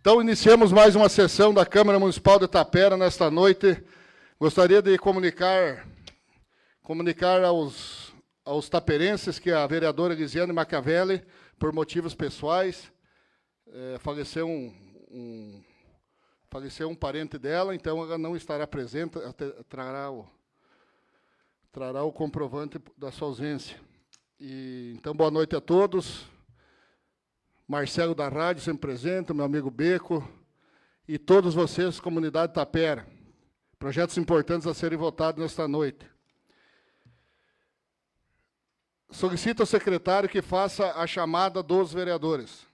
Então, iniciamos mais uma sessão da Câmara Municipal de Itapera nesta noite. Gostaria de comunicar aos taperenses que a vereadora Lisiane Machiavelli, por motivos pessoais, faleceu um parente dela, então ela não estará presente, trará o comprovante da sua ausência. Então, boa noite a todos. Marcelo da Rádio, sempre presente, meu amigo Beco, e todos vocês, comunidade Itapera. Projetos importantes a serem votados nesta noite. Solicito ao secretário que faça a chamada dos vereadores.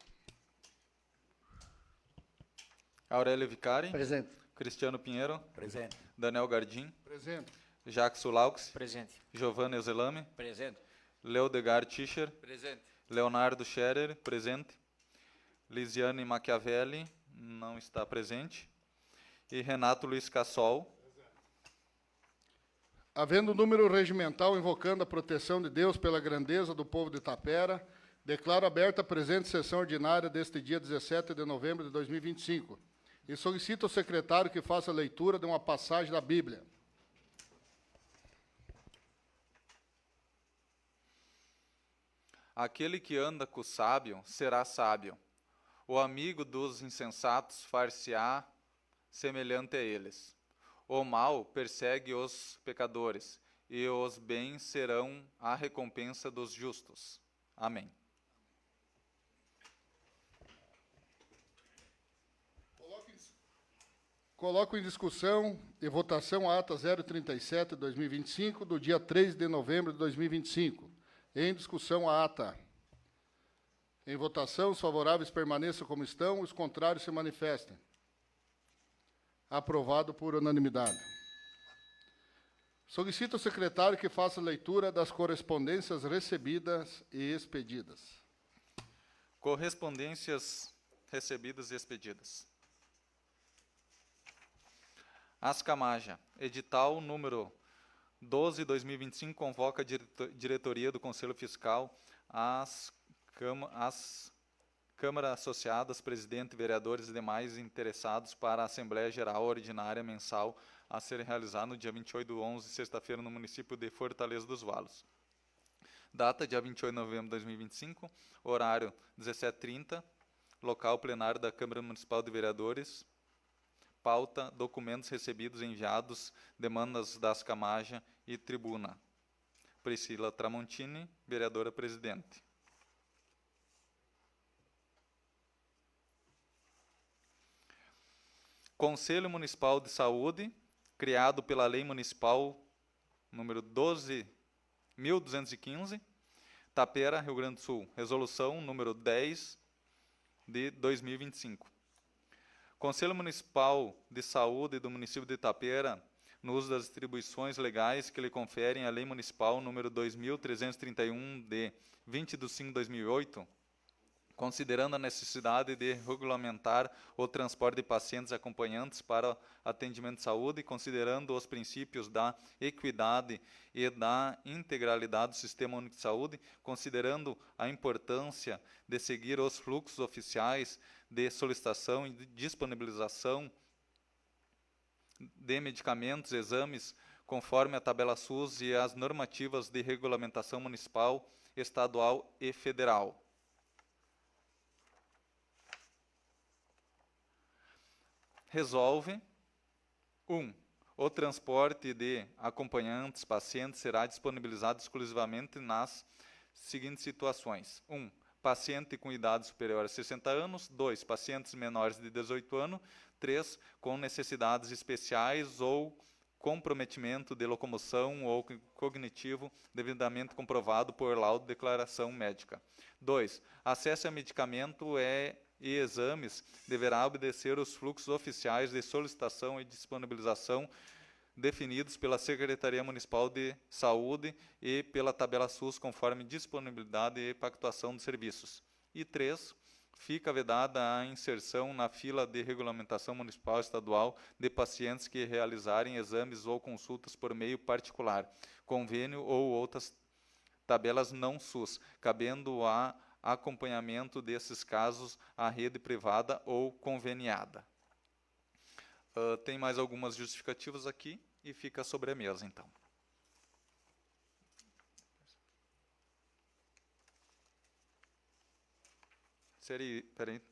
Aurélio Vicari. Presente. Cristiano Pinheiro. Presente. Daniel Gardim. Presente. Jacques Sulaux. Presente. Giovanna Euselame. Presente. Leodegar Tischer. Presente. Leonardo Scherer, presente. Lisiane Machiavelli, não está presente. E Renato Luiz Cassol. Havendo número regimental invocando a proteção de Deus pela grandeza do povo de Itapera, declaro aberta a presente sessão ordinária deste dia 17 de novembro de 2025. E solicito ao secretário que faça a leitura de uma passagem da Bíblia. Aquele que anda com o sábio será sábio. O amigo dos insensatos far-se-á semelhante a eles. O mal persegue os pecadores, e os bens serão a recompensa dos justos. Amém. Coloco em discussão e votação a ata 037 de 2025, do dia 3 de novembro de 2025. Em discussão a ata. Em votação, os favoráveis permaneçam como estão, os contrários se manifestem. Aprovado por unanimidade. Solicito ao secretário que faça a leitura das correspondências recebidas e expedidas. Correspondências recebidas e expedidas. Ascamaja, edital número 12/2025, convoca a diretoria do Conselho Fiscal, as Câmara Associadas, presidente, vereadores e demais interessados para a Assembleia Geral Ordinária Mensal a ser realizada no dia 28/11, sexta-feira, no município de Fortaleza dos Valos. Data, dia 28 de novembro de 2025, horário 17h30, local plenário da Câmara Municipal de Vereadores. Pauta, documentos recebidos e enviados, demandas da Ascamaja e tribuna. Priscila Tramontini, vereadora presidente. Conselho Municipal de Saúde, criado pela Lei Municipal número 12.215, Itapera, Rio Grande do Sul. Resolução número 10 de 2025. Conselho Municipal de Saúde do município de Itapera, no uso das atribuições legais que lhe conferem a Lei Municipal número 2.331 de 20 de 5 de 2008, considerando a necessidade de regulamentar o transporte de pacientes acompanhantes para atendimento de saúde, considerando os princípios da equidade e da integralidade do Sistema Único de Saúde, considerando a importância de seguir os fluxos oficiais de solicitação e de disponibilização de medicamentos, exames, conforme a tabela SUS e as normativas de regulamentação municipal, estadual e federal. Resolve. 1. O transporte de acompanhantes pacientes será disponibilizado exclusivamente nas seguintes situações. 1. Paciente com idade superior a 60 anos. 2. Pacientes menores de 18 anos. 3. Com necessidades especiais ou comprometimento de locomoção ou cognitivo devidamente comprovado por laudo de declaração médica. 2. Acesso a medicamento e exames deverá obedecer os fluxos oficiais de solicitação e disponibilização definidos pela Secretaria Municipal de Saúde e pela tabela SUS, conforme disponibilidade e pactuação dos serviços. E 3. Fica vedada a inserção na fila de regulamentação municipal estadual de pacientes que realizarem exames ou consultas por meio particular, convênio ou outras tabelas não SUS, cabendo a acompanhamento desses casos à rede privada ou conveniada. Tem mais algumas justificativas aqui e fica sobre a mesa, então. Peraí.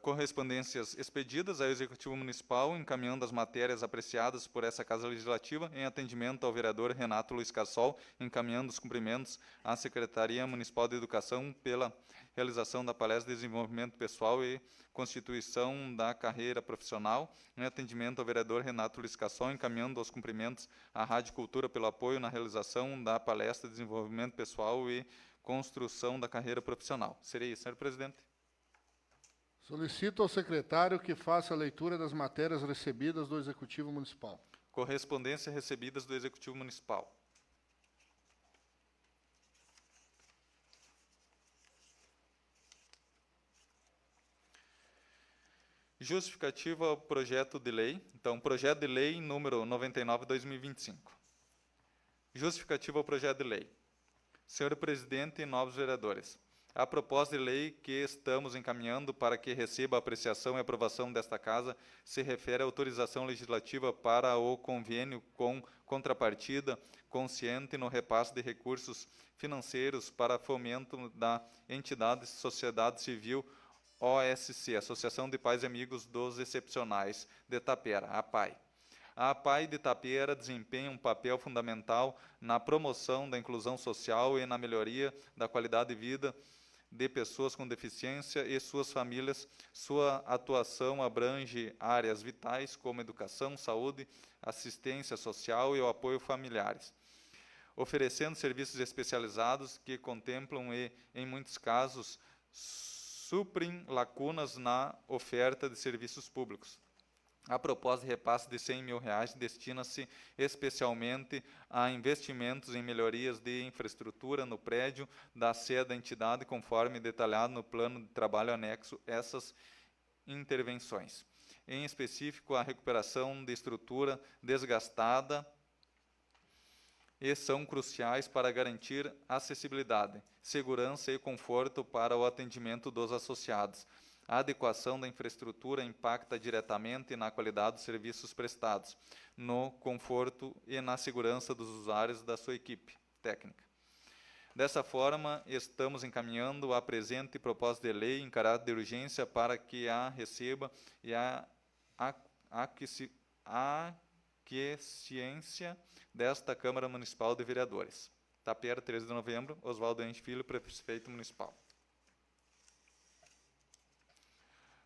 Correspondências expedidas ao Executivo Municipal, encaminhando as matérias apreciadas por essa Casa Legislativa, em atendimento ao vereador Renato Luiz Cassol, encaminhando os cumprimentos à Secretaria Municipal de Educação pela realização da palestra de desenvolvimento pessoal e constituição da carreira profissional, em atendimento ao vereador Renato Luiz Cassol, encaminhando os cumprimentos à Rádio Cultura pelo apoio na realização da palestra de desenvolvimento pessoal e construção da carreira profissional. Seria isso, senhor presidente? Solicito ao secretário que faça a leitura das matérias recebidas do Executivo Municipal. Correspondência recebidas do Executivo Municipal. Justificativa ao projeto de lei. Então, projeto de lei número 99/2025. Justificativa ao projeto de lei. Senhor presidente e nobres vereadores, a proposta de lei que estamos encaminhando para que receba a apreciação e aprovação desta Casa se refere à autorização legislativa para o convênio com contrapartida consciente no repasse de recursos financeiros para fomento da entidade Sociedade Civil OSC, Associação de Pais e Amigos dos Excepcionais de Tapera, APAI. A APAI de Tapera desempenha um papel fundamental na promoção da inclusão social e na melhoria da qualidade de vida de pessoas com deficiência e suas famílias. Sua atuação abrange áreas vitais como educação, saúde, assistência social e o apoio familiares, oferecendo serviços especializados que contemplam e, em muitos casos, suprem lacunas na oferta de serviços públicos. A proposta de repasse de R$100 mil destina-se especialmente a investimentos em melhorias de infraestrutura no prédio da sede da entidade, conforme detalhado no plano de trabalho anexo essas intervenções. Em específico, a recuperação de estrutura desgastada e são cruciais para garantir acessibilidade, segurança e conforto para o atendimento dos associados. A adequação da infraestrutura impacta diretamente na qualidade dos serviços prestados, no conforto e na segurança dos usuários e da sua equipe técnica. Dessa forma, estamos encaminhando a presente proposta de lei em caráter de urgência para que a receba e a aquiescência desta Câmara Municipal de Vereadores. Tapera, 13 de novembro, Oswaldo Enche Filho, prefeito municipal.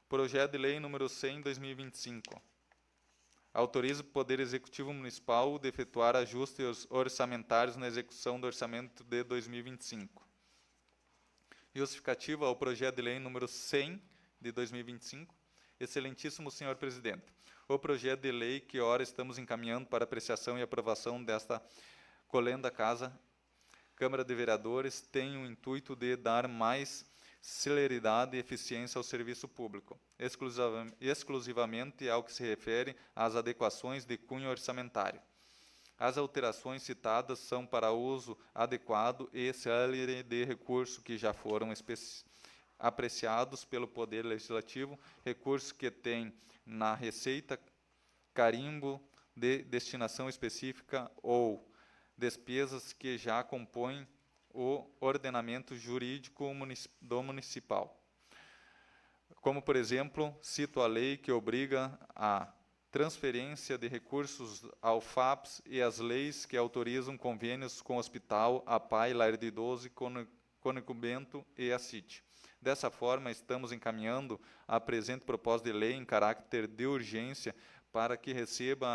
Projeto de Lei número 100/2025. Autoriza o Poder Executivo Municipal de efetuar ajustes orçamentários na execução do orçamento de 2025. Justificativa ao projeto de lei número 100 de 2025. Excelentíssimo senhor presidente, o projeto de lei que ora estamos encaminhando para apreciação e aprovação desta colenda Câmara de Vereadores tem o intuito de dar mais celeridade e eficiência ao serviço público, exclusivamente ao que se refere às adequações de cunho orçamentário. As alterações citadas são para uso adequado e célere de recursos que já foram apreciados pelo Poder Legislativo, recursos que têm na Receita carimbo de destinação específica ou despesas que já compõem o ordenamento jurídico do municipal. Como, por exemplo, cito a lei que obriga a transferência de recursos ao FAPS e as leis que autorizam convênios com o Hospital, APAI, Lar de Idoso, Cônigo Bento e a CIT. Dessa forma, estamos encaminhando a presente proposta de lei em caráter de urgência para que receba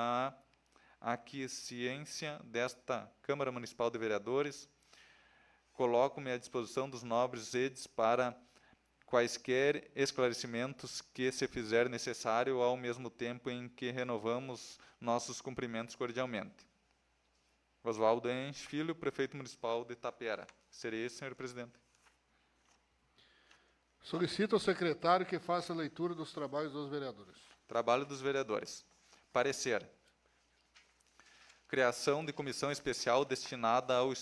a aquiescência desta Câmara Municipal de Vereadores. Coloco-me à disposição dos nobres edes para quaisquer esclarecimentos que se fizer necessário, ao mesmo tempo em que renovamos nossos cumprimentos cordialmente. Oswaldo Enche Filho, prefeito municipal de Tapera. Seria esse, senhor presidente. Solicito ao secretário que faça a leitura dos trabalhos dos vereadores. Trabalho dos vereadores. Parecer. Criação de comissão especial destinada ao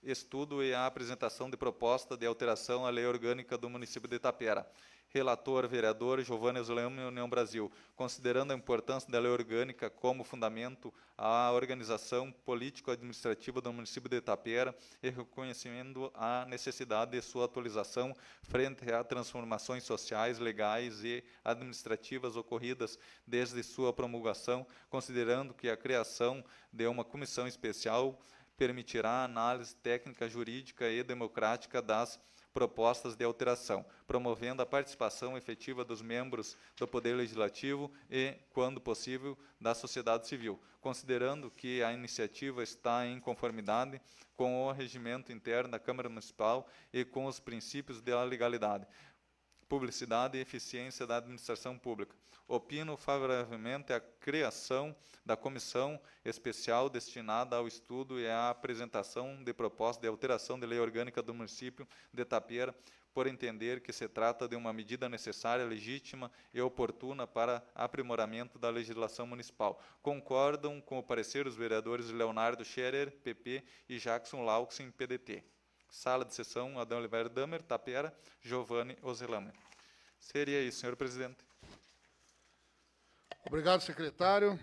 estudo e a apresentação de proposta de alteração à lei orgânica do município de Itapera. Relator, vereador Giovanni Ozelame, União Brasil. Considerando a importância da lei orgânica como fundamento à organização político-administrativa do município de Itapera e reconhecendo a necessidade de sua atualização frente a transformações sociais, legais e administrativas ocorridas desde sua promulgação, considerando que a criação de uma comissão especial permitirá a análise técnica, jurídica e democrática das propostas de alteração, promovendo a participação efetiva dos membros do Poder Legislativo e, quando possível, da sociedade civil, considerando que a iniciativa está em conformidade com o regimento interno da Câmara Municipal e com os princípios da legalidade, publicidade e eficiência da administração pública. Opino favoravelmente a criação da comissão especial destinada ao estudo e à apresentação de propostas de alteração de lei orgânica do município de Itapera, por entender que se trata de uma medida necessária, legítima e oportuna para aprimoramento da legislação municipal. Concordam com o parecer dos vereadores Leonardo Scherer, PP, e Jackson Lauxen, PDT. Sala de sessão, Adão Oliveira Damer, Itapera, Giovanni Ozelame. Seria isso, senhor presidente. Obrigado, secretário.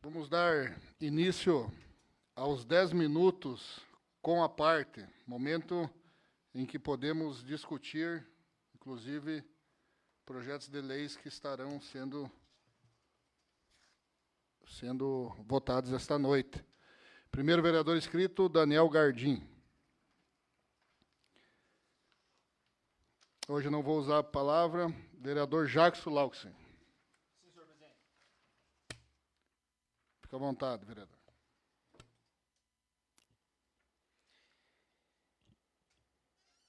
Vamos dar início aos 10 minutos com a parte, momento em que podemos discutir, inclusive, projetos de leis que estarão sendo votados esta noite. Primeiro vereador inscrito, Daniel Gardim. Hoje eu não vou usar a palavra. Vereador Jackson Lauxen. Sim, senhor presidente. Fica à vontade, vereador.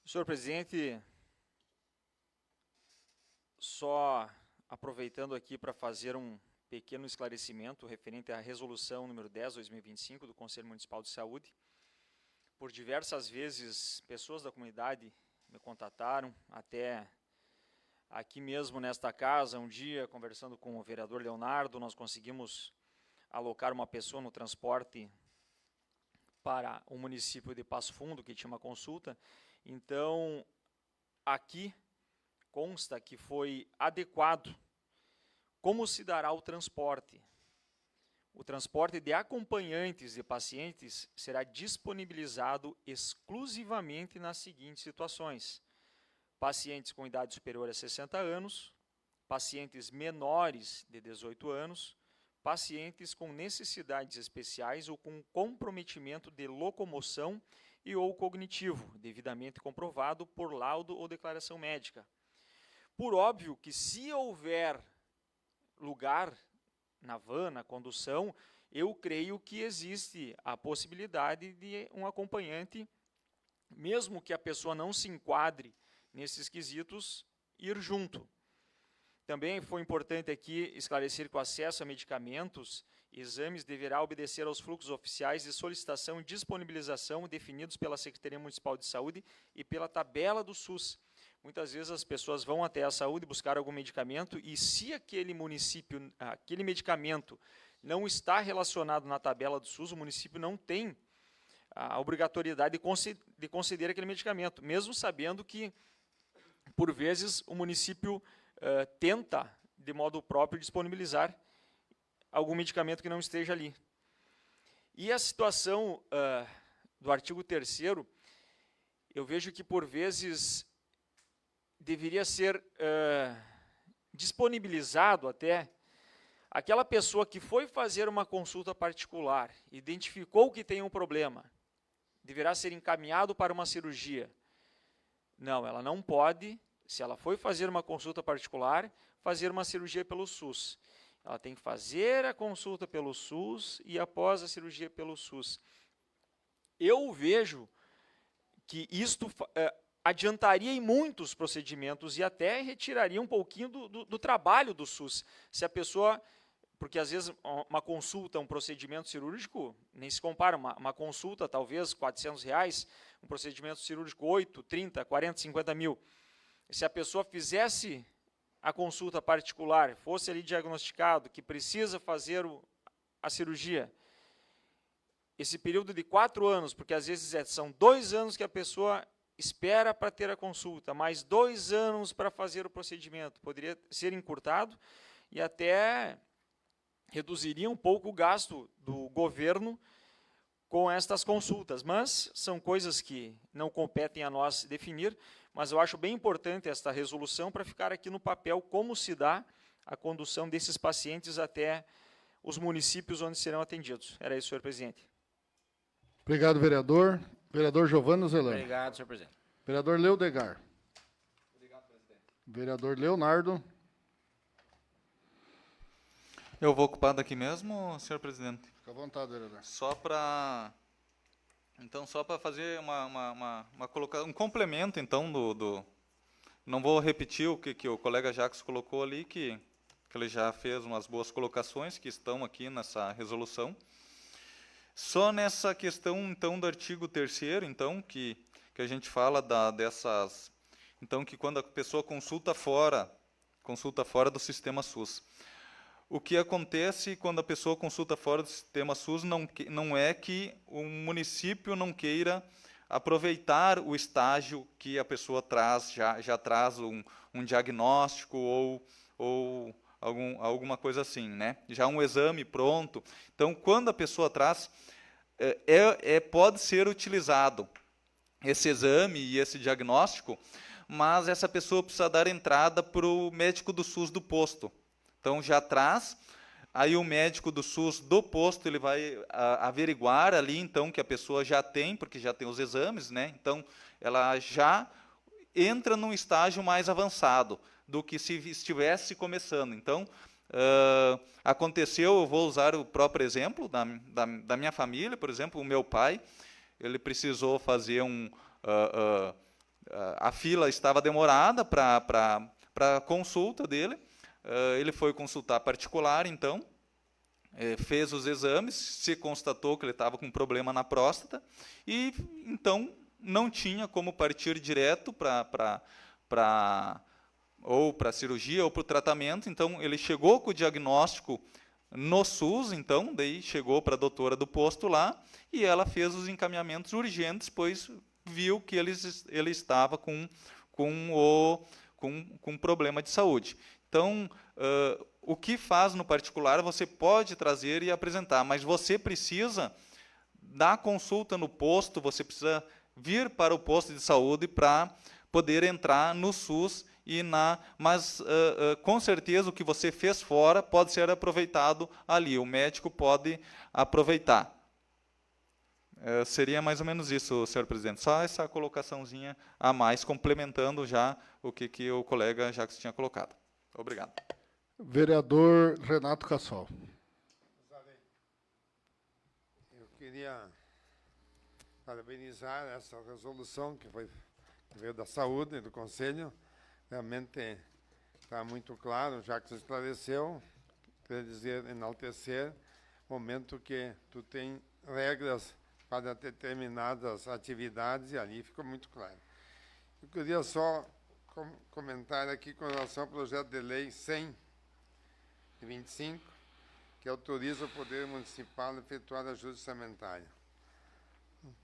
Senhor presidente, só aproveitando aqui para fazer um pequeno esclarecimento referente à resolução número 10/2025 do Conselho Municipal de Saúde. Por diversas vezes, pessoas da comunidade me contataram, até aqui mesmo nesta casa, um dia, conversando com o vereador Leonardo, nós conseguimos alocar uma pessoa no transporte para o município de Passo Fundo, que tinha uma consulta. Então, aqui consta que foi adequado como se dará o transporte. O transporte de acompanhantes de pacientes será disponibilizado exclusivamente nas seguintes situações: pacientes com idade superior a 60 anos, pacientes menores de 18 anos, pacientes com necessidades especiais ou com comprometimento de locomoção e ou cognitivo, devidamente comprovado por laudo ou declaração médica. Por óbvio que, se houver lugar na van, na condução, eu creio que existe a possibilidade de um acompanhante, mesmo que a pessoa não se enquadre nesses quesitos, ir junto. Também foi importante aqui esclarecer que o acesso a medicamentos e exames deverá obedecer aos fluxos oficiais de solicitação e disponibilização definidos pela Secretaria Municipal de Saúde e pela tabela do SUS. Muitas vezes as pessoas vão até a saúde buscar algum medicamento e, se aquele medicamento não está relacionado na tabela do SUS, o município não tem a obrigatoriedade de conceder aquele medicamento, mesmo sabendo que, por vezes, o município tenta, de modo próprio, disponibilizar algum medicamento que não esteja ali. E a situação do artigo 3º, eu vejo que, por vezes, deveria ser disponibilizado até aquela pessoa que foi fazer uma consulta particular, identificou que tem um problema, deverá ser encaminhado para uma cirurgia. Não, ela não pode, se ela foi fazer uma consulta particular, fazer uma cirurgia pelo SUS. Ela tem que fazer a consulta pelo SUS e, após a cirurgia pelo SUS. Eu vejo que isto adiantaria em muitos procedimentos e até retiraria um pouquinho do trabalho do SUS. Se a pessoa, porque às vezes uma consulta, um procedimento cirúrgico, nem se compara, uma consulta talvez R$400, um procedimento cirúrgico 8, 30, 40, 50 mil. Se a pessoa fizesse a consulta particular, fosse ali diagnosticado que precisa fazer a cirurgia, esse período de 4 anos, porque às vezes são 2 anos que a pessoa espera para ter a consulta, mais 2 anos para fazer o procedimento, poderia ser encurtado e até reduziria um pouco o gasto do governo com estas consultas, mas são coisas que não competem a nós definir, mas eu acho bem importante esta resolução para ficar aqui no papel como se dá a condução desses pacientes até os municípios onde serão atendidos. Era isso, senhor presidente. Obrigado, vereador. Vereador Giovano Zelano. Obrigado, senhor presidente. Vereador Leudegar. Obrigado, presidente. Vereador Leonardo. Eu vou ocupar daqui mesmo, senhor presidente? Fica à vontade, vereador. Só para fazer um complemento, então, não vou repetir o que o colega Jacques colocou ali, que ele já fez umas boas colocações que estão aqui nessa resolução. Só nessa questão, então, do artigo 3º, então, que a gente fala dessas... Então, que quando a pessoa consulta fora do sistema SUS. O que acontece quando a pessoa consulta fora do sistema SUS não é que o município não queira aproveitar o estágio que a pessoa traz, já traz um diagnóstico ou alguma coisa assim, né? Já um exame pronto. Então, quando a pessoa traz, pode ser utilizado esse exame e esse diagnóstico, mas essa pessoa precisa dar entrada para o médico do SUS do posto. Então, já traz, aí o médico do SUS do posto ele vai averiguar ali, então, que a pessoa já tem, porque já tem os exames, né? Então, ela já entra num estágio mais avançado do que se estivesse começando. Então, aconteceu, eu vou usar o próprio exemplo da minha família, por exemplo, o meu pai, ele precisou fazer a fila estava demorada para a consulta dele, ele foi consultar particular, então, fez os exames, se constatou que ele estava com problema na próstata, e então não tinha como partir direto para a cirurgia ou para o tratamento, então ele chegou com o diagnóstico no SUS, então, daí chegou para a doutora do posto lá, e ela fez os encaminhamentos urgentes, pois viu que ele estava com problema de saúde. Então, o que faz no particular, você pode trazer e apresentar, mas você precisa da consulta no posto, você precisa vir para o posto de saúde para poder entrar no SUS, mas com certeza o que você fez fora pode ser aproveitado ali, o médico pode aproveitar. Seria mais ou menos isso, senhor presidente. Só essa colocaçãozinha a mais, complementando já o que o colega Jacques tinha colocado. Obrigado. Vereador Renato Cassol. Eu queria parabenizar essa resolução que veio da saúde, do Conselho. Realmente está muito claro, já que você esclareceu, quer dizer, enaltecer, momento que tu tem regras para determinadas atividades, e ali ficou muito claro. Eu queria só comentar aqui com relação ao projeto de lei 100/25, que autoriza o Poder Municipal a efetuar ajuda orçamentária.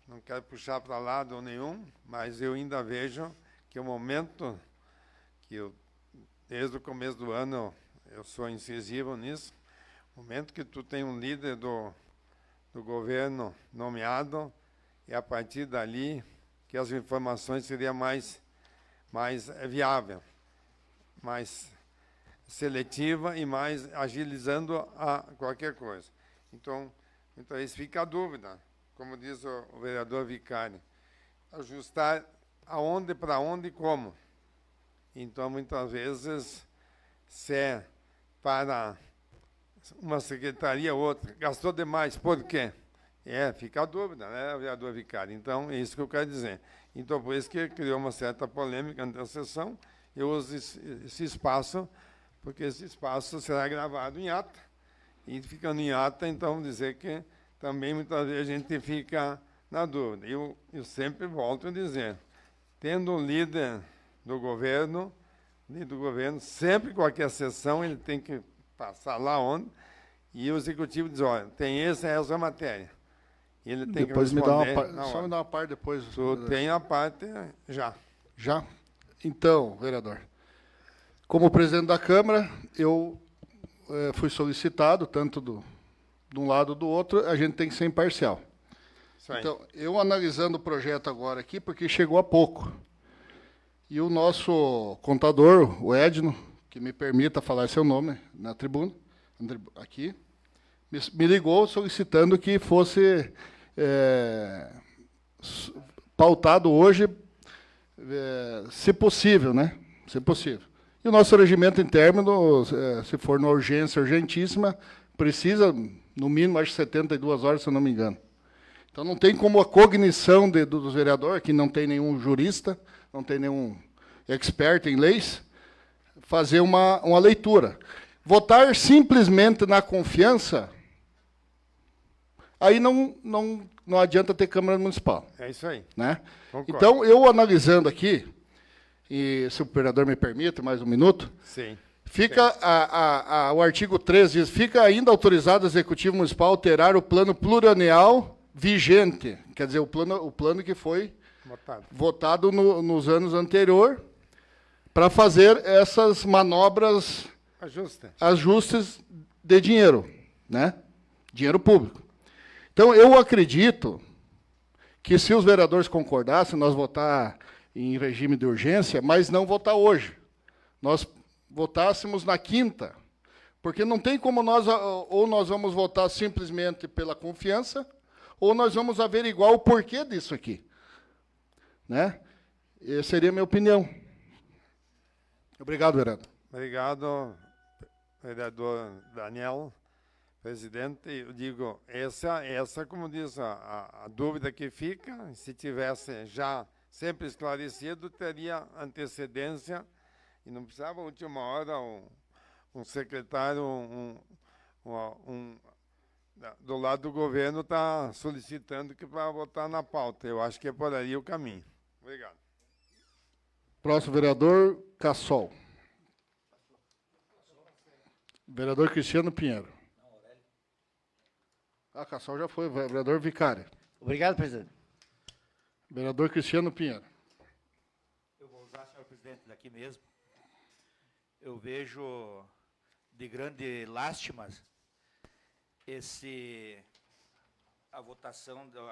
Não quero puxar para lado nenhum, mas eu ainda vejo que o momento que desde o começo do ano eu sou incisivo nisso, o momento que tu tem um líder do governo nomeado, e a partir dali que as informações seriam mais viável, mais seletiva e mais agilizando a qualquer coisa. Então isso fica a dúvida, como diz o vereador Vicari, ajustar aonde, para onde e como. Então, muitas vezes, se é para uma secretaria ou outra, gastou demais, por quê? Fica a dúvida, né, vereador Vicari? Então, é isso que eu quero dizer. Então, por isso que criou uma certa polêmica na sessão, eu uso esse espaço, porque esse espaço será gravado em ata, e ficando em ata, então, dizer que também, muitas vezes, a gente fica na dúvida. Eu sempre volto a dizer, tendo um líder do governo, sempre qualquer sessão, ele tem que passar lá onde, e o executivo diz, olha, tem essa matéria. e ele tem Depois que me dá uma responder. na só hora. me dá uma parte depois. Tu tem a parte já. Já? Então, vereador, como presidente da Câmara, eu fui solicitado, tanto de um lado ou do outro, a gente tem que ser imparcial. Isso aí. Então, eu analisando o projeto agora aqui, porque chegou há pouco, e o nosso contador, o Edno, que me permita falar seu nome na tribuna, aqui, me ligou solicitando que fosse pautado hoje, se possível, né? Se possível. E o nosso regimento interno, se for numa urgência urgentíssima, precisa, no mínimo, acho 72 horas, se eu não me engano. Então, não tem como a cognição dos vereadores, que não tem nenhum jurista, não tem nenhum expert em leis, fazer uma leitura. Votar simplesmente na confiança, aí não adianta ter Câmara Municipal. É isso aí. Né? Concordo. Então, eu analisando aqui, e se o vereador me permite, mais um minuto, Sim. fica o artigo 13 diz, fica ainda autorizado o Executivo Municipal alterar o plano plurianual vigente, quer dizer, o plano que foi votado nos anos anteriores, para fazer essas manobras, ajustes de dinheiro, né? Dinheiro público. Então, eu acredito que se os vereadores concordassem, nós votar em regime de urgência, mas não votar hoje. Nós votássemos na quinta, porque não tem como ou nós vamos votar simplesmente pela confiança, ou nós vamos averiguar o porquê disso aqui. Né? Essa seria a minha opinião. Obrigado, vereador. Obrigado, vereador Daniel. Presidente, eu digo, essa como diz, a dúvida que fica, se tivesse já sempre esclarecido, teria antecedência e não precisava, à última hora, um secretário, do lado do governo está solicitando que para votar na pauta. Eu acho que é por aí o caminho. Obrigado. Próximo vereador, Cassol. Vereador Cristiano Pinheiro. Cassol já foi, vereador Vicário. Obrigado, presidente. Vereador Cristiano Pinheiro. Eu vou usar, senhor presidente, daqui mesmo. Eu vejo de grande lástima a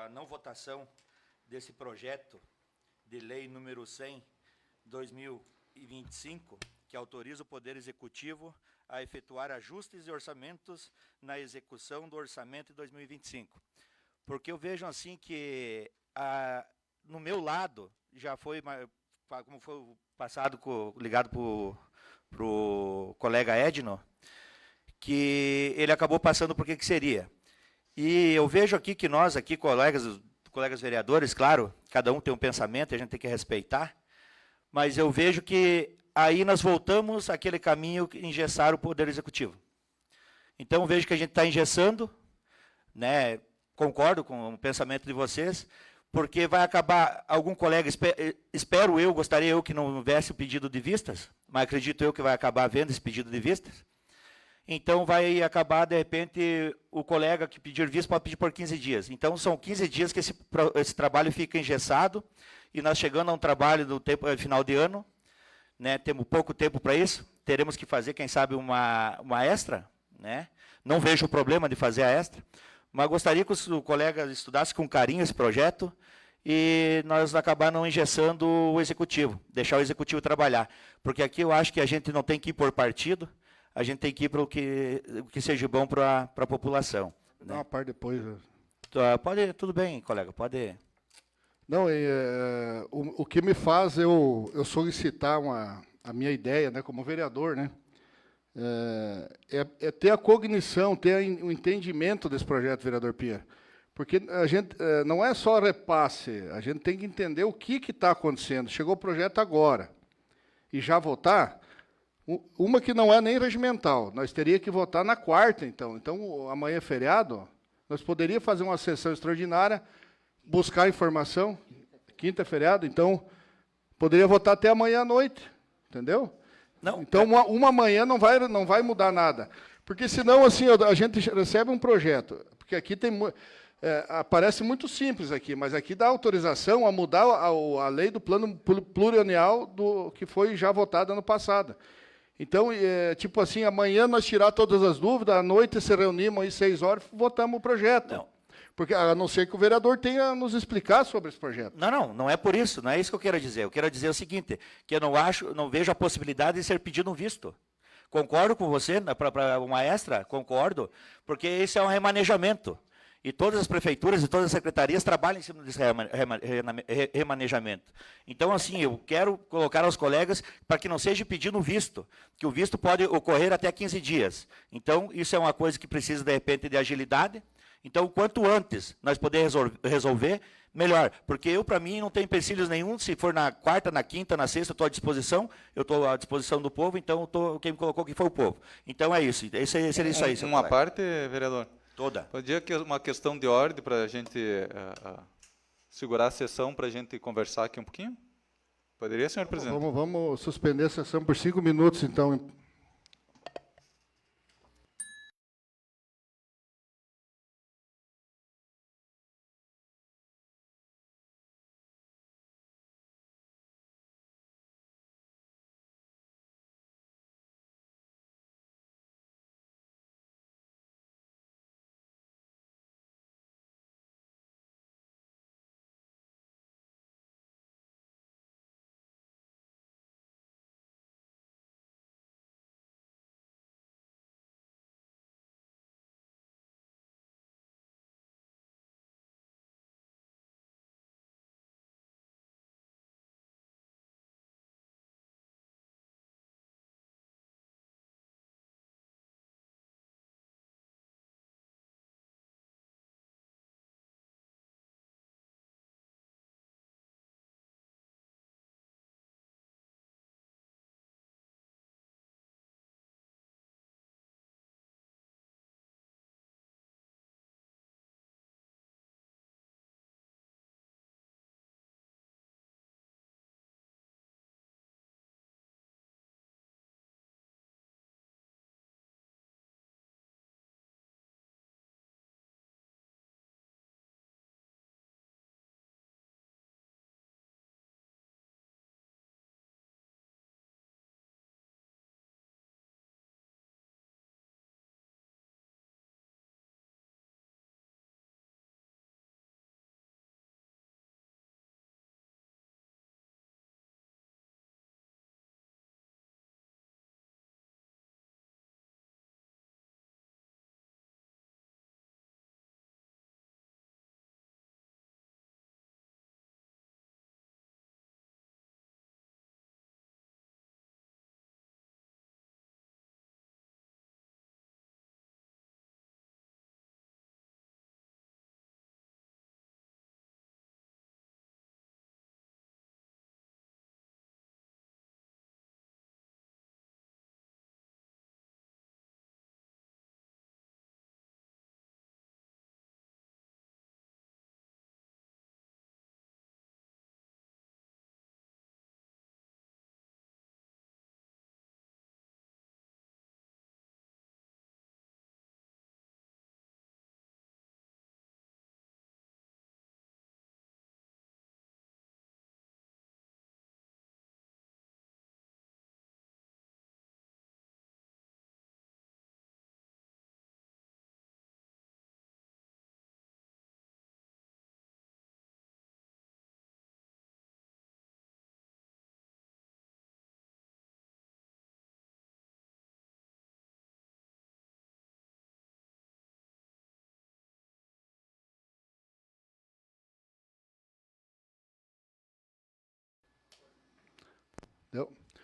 não votação desse projeto de lei número 100/2025, que autoriza o Poder Executivo a efetuar ajustes e orçamentos na execução do orçamento de 2025. Porque eu vejo assim que, no meu lado, já foi, como foi passado, ligado para o colega Edno, que ele acabou passando por que seria. E eu vejo aqui que nós, aqui, colegas vereadores, claro, cada um tem um pensamento, a gente tem que respeitar, mas eu vejo que aí nós voltamos àquele caminho que engessar o Poder Executivo. Então, eu vejo que a gente está engessando, né, concordo com o pensamento de vocês, porque vai acabar, algum colega, gostaria eu que não houvesse o pedido de vistas, mas acredito eu que vai acabar havendo esse pedido de vistas. Então, vai acabar, de repente, o colega que pedir vista pode pedir por 15 dias. Então, são 15 dias que esse trabalho fica engessado, e nós chegando a um trabalho do final de ano, né, temos pouco tempo para isso, teremos que fazer, quem sabe, uma extra, né? Não vejo o problema de fazer a extra, mas gostaria que os colegas estudassem com carinho esse projeto e nós acabar não engessando o Executivo, deixar o Executivo trabalhar. Porque aqui eu acho que a gente não tem que ir por partido, a gente tem que ir para o que seja bom para a população. Dá uma parte depois. Pode, tudo bem, colega, pode... Não, o que me faz eu solicitar a minha ideia, né, como vereador, né, é ter a cognição, ter o entendimento desse projeto, vereador Pinheiro. Porque a gente não é só repasse, a gente tem que entender o que está acontecendo. Chegou o projeto agora. E já votar, uma que não é nem regimental, nós teríamos que votar na quarta, então. Então, amanhã é feriado, nós poderíamos fazer uma sessão extraordinária, buscar informação, quinta é feriado, então poderia votar até amanhã à noite, entendeu? Não, então, uma manhã não vai mudar nada. Porque, senão, assim, a gente recebe um projeto, porque aqui tem... Parece muito simples aqui, mas aqui dá autorização a mudar a lei do plano plurianual do que foi já votada ano passado. Então, tipo assim, amanhã nós tirar todas as dúvidas, à noite se reunimos aí 6 horas e votamos o projeto. Não. Porque, a não ser que o vereador tenha a nos explicar sobre esse projeto. Não é por isso, não é isso que eu quero dizer. Eu quero dizer o seguinte, que eu não vejo a possibilidade de ser pedido um visto. Concordo com você, para uma extra, concordo, porque esse é um remanejamento. E todas as prefeituras e todas as secretarias trabalham em cima desse remanejamento. Então, assim, eu quero colocar aos colegas para que não seja pedindo visto, que o visto pode ocorrer até 15 dias. Então, isso é uma coisa que precisa, de repente, de agilidade. Então, quanto antes nós poder resolver, melhor. Porque eu, para mim, não tenho empecilhos nenhum. Se for na quarta, na quinta, na sexta, eu estou à disposição. Eu estou à disposição do povo, então quem me colocou aqui foi o povo. Então, é isso. Seria isso aí, seu Uma colega. parte, vereador? Toda. Podia que uma questão de ordem para a gente segurar a sessão para a gente conversar aqui um pouquinho? Poderia, senhor presidente? Vamos suspender a sessão por 5 minutos, então.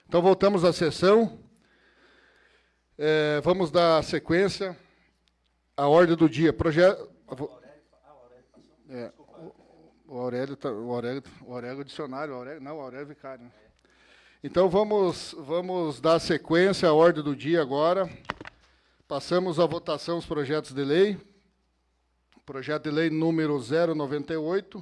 Então, voltamos à sessão. Vamos dar sequência à ordem do dia. O Aurélio é dicionário, o Aurélio é vicário. Então, vamos dar sequência à ordem do dia agora. Passamos à votação os projetos de lei. Projeto de lei número 098,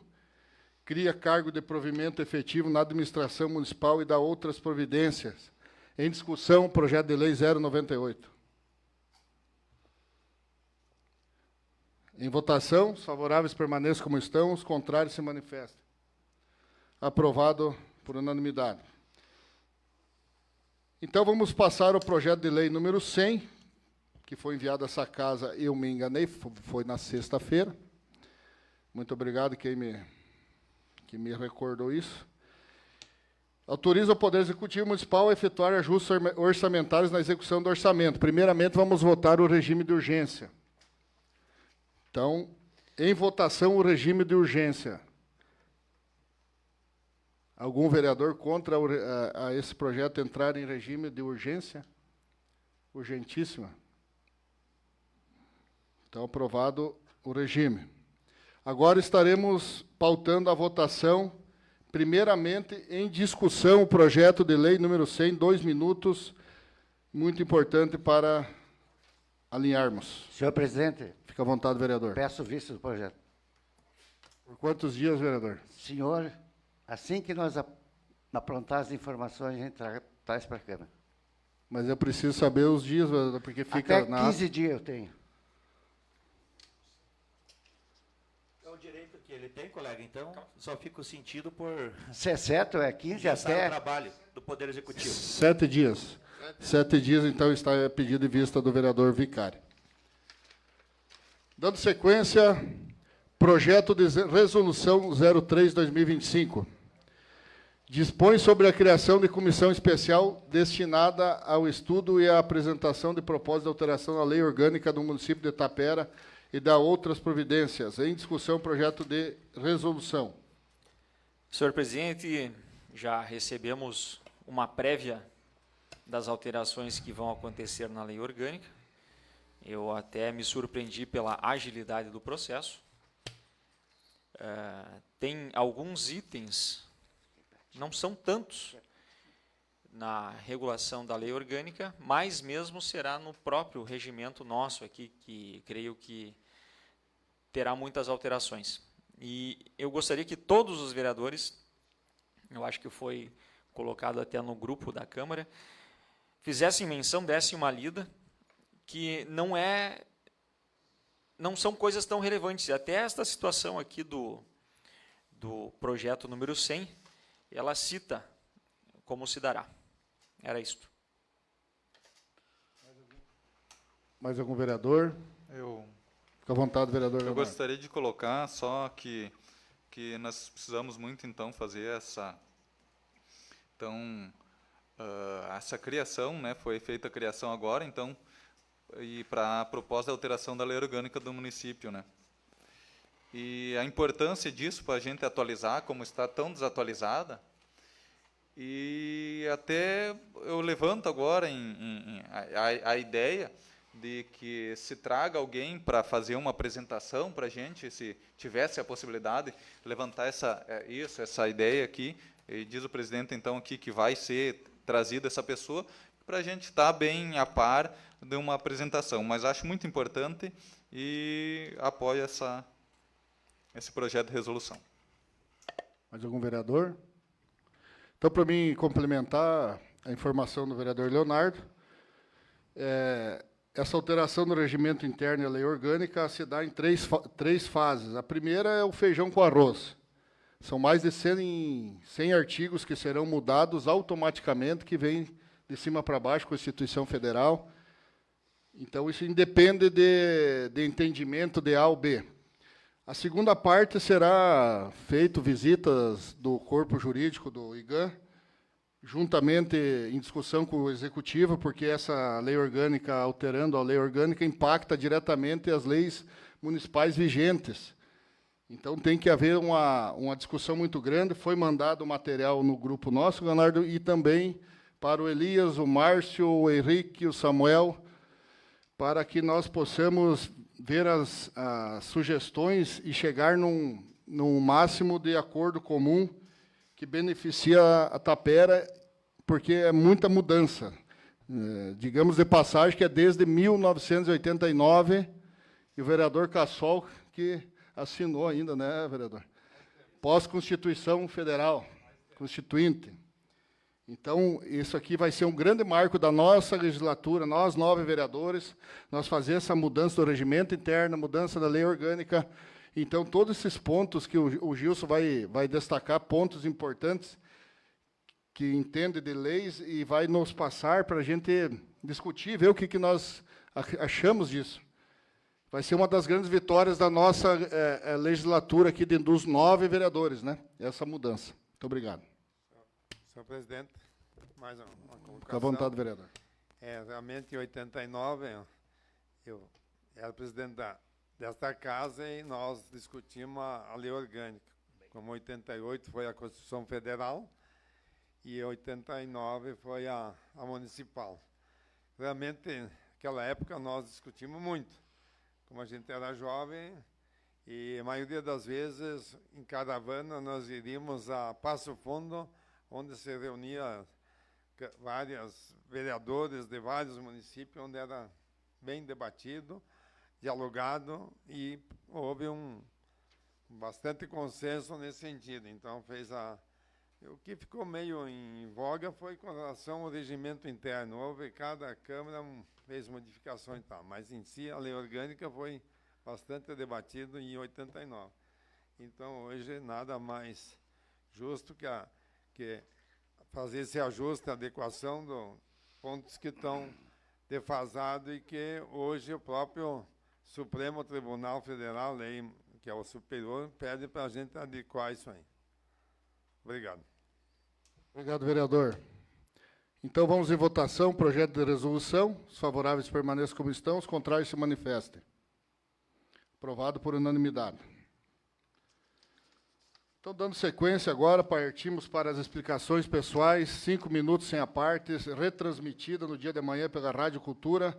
cria cargo de provimento efetivo na administração municipal e dá outras providências. Em discussão, projeto de lei 098. Em votação, os favoráveis permaneçam como estão, os contrários se manifestem. Aprovado por unanimidade. Então, vamos passar ao projeto de lei número 100, que foi enviado a essa casa, eu me enganei, foi na sexta-feira. Muito obrigado quem me recordou isso. Autoriza o Poder Executivo Municipal a efetuar ajustes orçamentários na execução do orçamento. Primeiramente, vamos votar o regime de urgência. Então, em votação, o regime de urgência. Algum vereador contra a esse projeto entrar em regime de urgência? Urgentíssima. Então, aprovado o regime. Agora estaremos pautando a votação, primeiramente, em discussão, o projeto de lei número 100, 2 minutos, muito importante para alinharmos. Senhor presidente, Fica à vontade, vereador. peço visto do projeto. Por quantos dias, vereador? Senhor, assim que nós aprontar as informações, a gente traz para a Câmara. Mas eu preciso saber os dias, vereador, porque fica Até na... 15 dias eu tenho. É o direito que ele tem, colega, então só fica o sentido por Se é certo, é 15 começar o até... trabalho do Poder Executivo. 7 dias. 7 dias, então, está pedido de vista do vereador Vicari. Dando sequência, projeto de resolução 03/2025. Dispõe sobre a criação de comissão especial destinada ao estudo e à apresentação de propostas de alteração na lei orgânica do município de Tapera e da outras providências. Em discussão, projeto de resolução. Senhor presidente, já recebemos uma prévia das alterações que vão acontecer na lei orgânica. Eu até me surpreendi pela agilidade do processo. Tem alguns itens, não são tantos, na regulação da lei orgânica, mas mesmo será no próprio regimento nosso aqui, que creio que terá muitas alterações. E eu gostaria que todos os vereadores, eu acho que foi colocado até no grupo da Câmara, fizessem menção, dessem uma lida, que não são coisas tão relevantes. Até esta situação aqui do projeto número 100, ela cita como se dará. Era isto. Mais algum vereador? Fica à vontade, vereador. Eu Leonardo. gostaria de colocar só que nós precisamos muito, então, fazer essa... Então, essa criação, né, foi feita a criação agora, então, e para a proposta de alteração da lei orgânica do município, né? E a importância disso para a gente atualizar, como está tão desatualizada, e até eu levanto agora a ideia de que se traga alguém para fazer uma apresentação para a gente, se tivesse a possibilidade de levantar essa ideia aqui, e diz o presidente, então, aqui que vai ser trazida essa pessoa, para a gente estar bem a par de uma apresentação. Mas acho muito importante e apoio esse projeto de resolução. Mais algum vereador? Então, para mim complementar a informação do vereador Leonardo, essa alteração no regimento interno e a lei orgânica se dá em três fases. A primeira é o feijão com arroz. São mais de 100 artigos que serão mudados automaticamente, que vêm de cima para baixo, Constituição Federal. Então, isso independe de entendimento de A ou B. A segunda parte será feito visitas do corpo jurídico do IGAM, juntamente em discussão com o Executivo, porque essa lei orgânica, alterando a lei orgânica, impacta diretamente as leis municipais vigentes. Então, tem que haver uma discussão muito grande. Foi mandado o material no grupo nosso, Leonardo, e também para o Elias, o Márcio, o Henrique, o Samuel, para que nós possamos ver as sugestões e chegar num máximo de acordo comum que beneficia a Tapera, porque é muita mudança. Digamos de passagem que é desde 1989, e o vereador Cassol, que assinou ainda, né, vereador? Pós-Constituição Federal, Constituinte. Então, isso aqui vai ser um grande marco da nossa legislatura, nós, 9 vereadores, nós fazer essa mudança do regimento interno, mudança da lei orgânica. Então, todos esses pontos que o Gilson vai destacar, pontos importantes, que entende de leis e vai nos passar para a gente discutir, ver o que nós achamos disso. Vai ser uma das grandes vitórias da nossa legislatura aqui, dos 9 vereadores, né? Essa mudança. Muito obrigado. Senhor presidente, mais uma colocação. Fique à vontade, vereador. Realmente, em 89, eu era presidente desta casa e nós discutimos a lei orgânica. Como 88 foi a Constituição Federal e 89 foi a municipal. Realmente, naquela época, nós discutimos muito. Como a gente era jovem, e a maioria das vezes, em caravana, nós iríamos a Passo Fundo, onde se reunia vários vereadores de vários municípios, onde era bem debatido, dialogado, e houve bastante consenso nesse sentido. Então, o que ficou meio em voga foi com relação ao regimento interno. Cada Câmara fez modificações e tal, mas em si a lei orgânica foi bastante debatido em 89. Então, hoje, nada mais justo que fazer esse ajuste, adequação dos pontos que estão defasados e que hoje o próprio Supremo Tribunal Federal, lei, que é o superior, pede para a gente adequar isso aí. Obrigado. Obrigado, vereador. Então, vamos em votação. Projeto de resolução. Os favoráveis permaneçam como estão, os contrários se manifestem. Aprovado por unanimidade. Então, dando sequência agora, partimos para as explicações pessoais, 5 minutos sem apartes, retransmitida no dia de amanhã pela Rádio Cultura.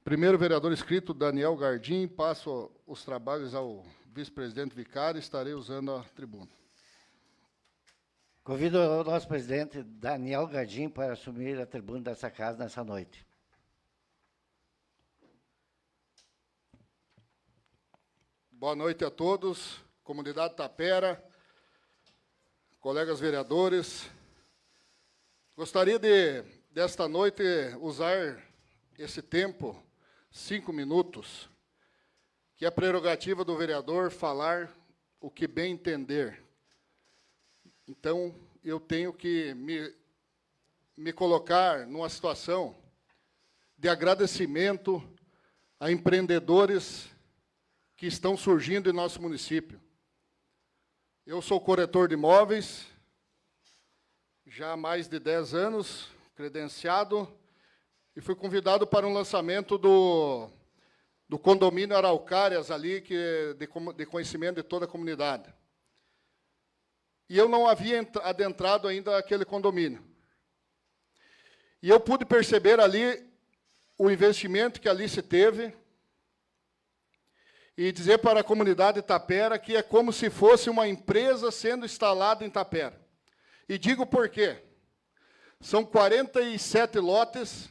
Primeiro vereador inscrito, Daniel Gardim. Passo os trabalhos ao vice-presidente vicário, estarei usando a tribuna. Convido o nosso presidente, Daniel Gardim, para assumir a tribuna dessa casa nessa noite. Boa noite a todos, comunidade Tapera, colegas vereadores. Gostaria desta noite, usar esse tempo, 5 minutos, que é a prerrogativa do vereador falar o que bem entender. Então, eu tenho que me colocar numa situação de agradecimento a empreendedores que estão surgindo em nosso município. Eu sou corretor de imóveis, já há mais de 10 anos, credenciado, e fui convidado para um lançamento do condomínio Araucárias, ali, de conhecimento de toda a comunidade. E eu não havia adentrado ainda aquele condomínio. E eu pude perceber ali o investimento que ali se teve e dizer para a comunidade Tapera que é como se fosse uma empresa sendo instalada em Tapera. E digo por quê. São 47 lotes,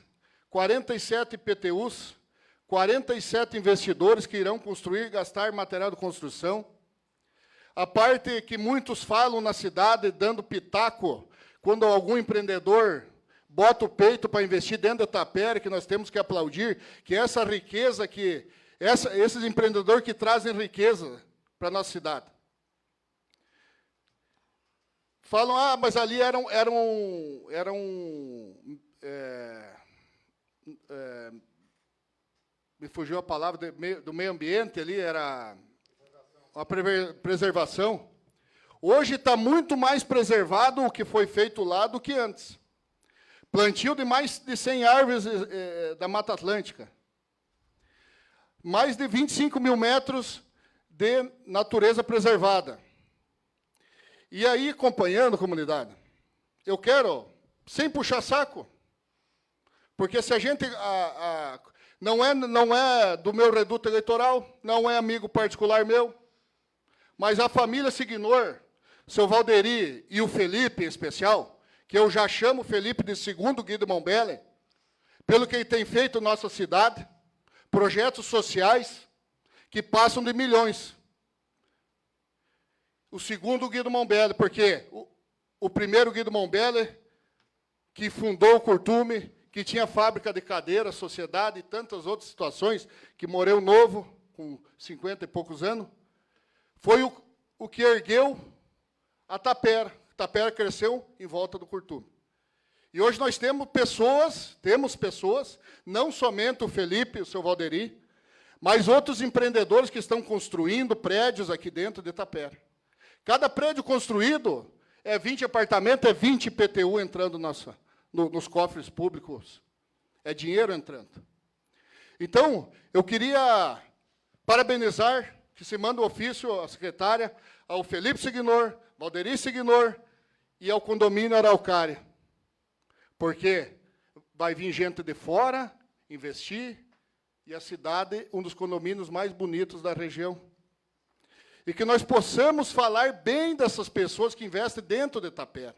47 PTUs, 47 investidores que irão construir e gastar material de construção. A parte que muitos falam na cidade, dando pitaco, quando algum empreendedor bota o peito para investir dentro da Tapera, que nós temos que aplaudir, que essa riqueza, esses empreendedores que trazem riqueza para a nossa cidade. Falam, mas ali me fugiu a palavra, do meio ambiente ali, era a preservação. Hoje está muito mais preservado o que foi feito lá do que antes. Plantio de mais de 100 árvores da Mata Atlântica. Mais de 25 mil metros de natureza preservada. E aí, acompanhando a comunidade, eu quero, sem puxar saco, porque se a gente não é do meu reduto eleitoral, não é amigo particular meu, mas a família Signor, seu Valderi e o Felipe em especial, que eu já chamo o Felipe de segundo Guido Mombelli, pelo que ele tem feito na nossa cidade, projetos sociais que passam de milhões. O segundo Guido Mombelli, porque o primeiro Guido Mombelli que fundou o Curtume, que tinha fábrica de cadeira, sociedade e tantas outras situações, que morreu novo, com 50 e poucos anos, foi o que ergueu a Tapera. A Tapera cresceu em volta do Curtume. E hoje nós temos pessoas, não somente o Felipe, o seu Valderi, mas outros empreendedores que estão construindo prédios aqui dentro de Tapera. Cada prédio construído é 20 apartamentos, é 20 IPTU entrando nos cofres públicos. É dinheiro entrando. Então, eu queria parabenizar, que se manda o ofício à secretária, ao Felipe Signor, Valderi Signor e ao condomínio Araucária. Porque vai vir gente de fora investir, e a cidade, um dos condomínios mais bonitos da região. E que nós possamos falar bem dessas pessoas que investem dentro de Tapera.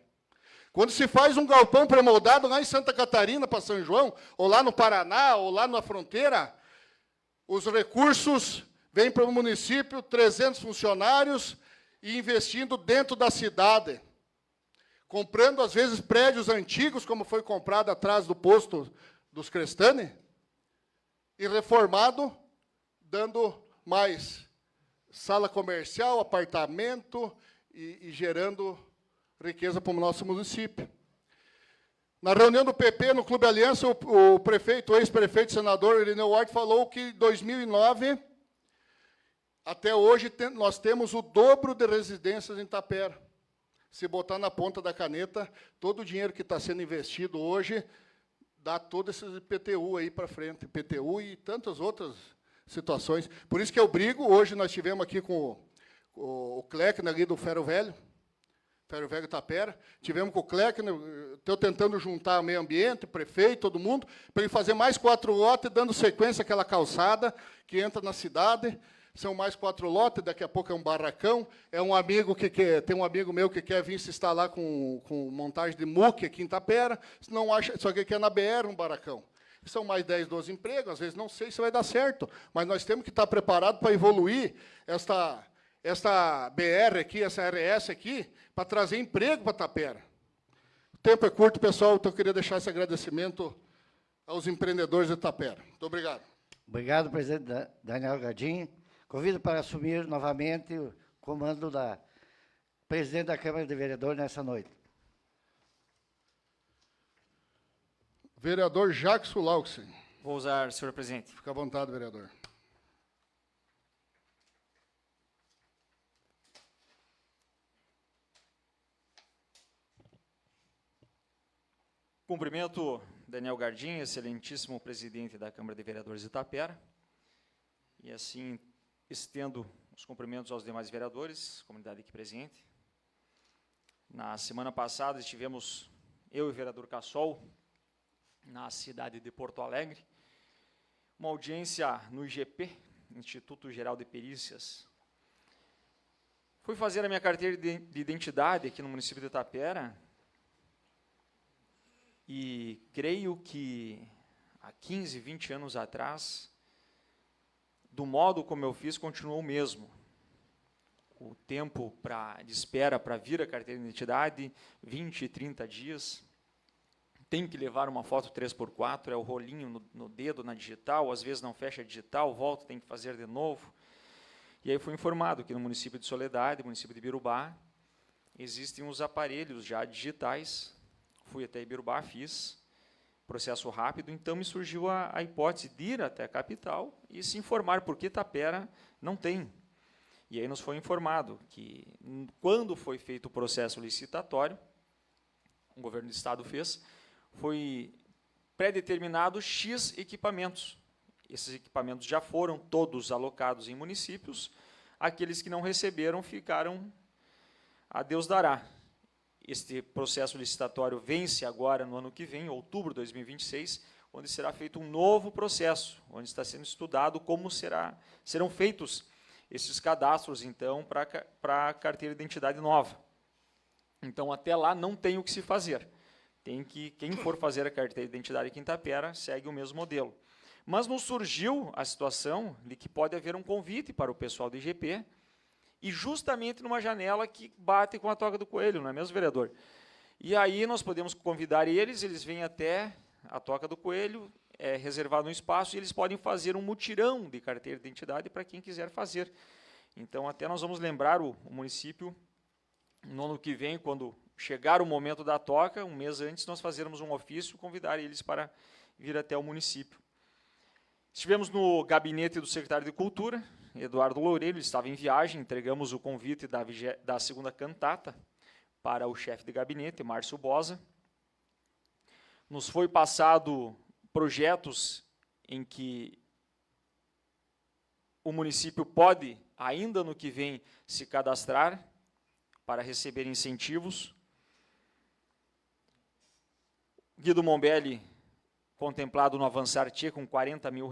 Quando se faz um galpão pré-moldado lá em Santa Catarina para São João, ou lá no Paraná, ou lá na fronteira, os recursos vêm para o município, 300 funcionários, e investindo dentro da cidade. Comprando, às vezes, prédios antigos, como foi comprado atrás do posto dos Crestani, e reformado, dando mais sala comercial, apartamento, e gerando riqueza para o nosso município. Na reunião do PP, no Clube Aliança, o prefeito, o ex-prefeito, senador Irineu Ward, falou que em 2009, até hoje, nós temos o dobro de residências em Tapera. Se botar na ponta da caneta, todo o dinheiro que está sendo investido hoje, dá todo esse IPTU aí para frente, IPTU e tantas outras situações. Por isso que eu brigo, hoje nós tivemos aqui com o Clec, ali do Ferro Velho Tapera, tivemos com o Clec, estou tentando juntar o meio ambiente, prefeito, todo mundo, para ele fazer mais 4 lotes, dando sequência àquela calçada que entra na cidade. São mais 4 lotes, daqui a pouco é um barracão. É um amigo tem um amigo meu que quer vir se instalar com montagem de muque aqui em Tapera, não acha, só que quer na BR um barracão. São mais 10, 12 empregos, às vezes não sei se vai dar certo, mas nós temos que estar preparados para evoluir esta BR aqui, essa RS aqui, para trazer emprego para Tapera. O tempo é curto, pessoal, então eu queria deixar esse agradecimento aos empreendedores de Tapera. Muito obrigado. Obrigado, presidente Daniel Gardim. Convido para assumir novamente o comando da presidente da Câmara de Vereadores nessa noite. Vereador Jackson Lauxen. Vou usar, senhor presidente. Fica à vontade, vereador. Cumprimento Daniel Gardim, excelentíssimo presidente da Câmara de Vereadores de Tapera. E assim, estendo os cumprimentos aos demais vereadores, comunidade aqui presente. Na semana passada estivemos, eu e o vereador Cassol, na cidade de Porto Alegre, uma audiência no IGP, Instituto Geral de Perícias. Fui fazer a minha carteira de identidade aqui no município de Tapera, e creio que há 15, 20 anos atrás, do modo como eu fiz, continuou o mesmo. O tempo de espera para vir a carteira de identidade, 20, 30 dias. Tem que levar uma foto 3x4, é o rolinho no dedo, na digital, às vezes não fecha a digital, volta, tem que fazer de novo. E aí fui informado que no município de Soledade, município de Birubá, existem os aparelhos já digitais. Fui até Ibirubá, fiz processo rápido, então me surgiu a hipótese de ir até a capital e se informar por que Tapera não tem. E aí nos foi informado que, quando foi feito o processo licitatório, o governo do estado fez, foi pré-determinado X equipamentos. Esses equipamentos já foram todos alocados em municípios, aqueles que não receberam ficaram a Deus dará. Este processo licitatório vence agora no ano que vem, outubro de 2026, onde será feito um novo processo, onde está sendo estudado como serão feitos esses cadastros, então, para a carteira de identidade nova. Então, até lá, não tem o que se fazer. Quem for fazer a carteira de identidade aqui em Tapera, segue o mesmo modelo. Mas nos surgiu a situação de que pode haver um convite para o pessoal do IGP, e justamente numa janela que bate com a toca do coelho, não é mesmo, vereador? E aí nós podemos convidar eles vêm até a Toca do Coelho, é reservado um espaço, e eles podem fazer um mutirão de carteira de identidade para quem quiser fazer. Então, até nós vamos lembrar o município, no ano que vem, quando chegar o momento da toca, um mês antes, nós fazermos um ofício, convidar eles para vir até o município. Estivemos no gabinete do secretário de Cultura, Eduardo Loureiro, ele estava em viagem, entregamos o convite da segunda cantata para o chefe de gabinete, Márcio Bosa. Nos foi passado projetos em que o município pode, ainda no que vem, se cadastrar para receber incentivos. Guido Mombelli, contemplado no Avançar Tchê, com R$40 mil,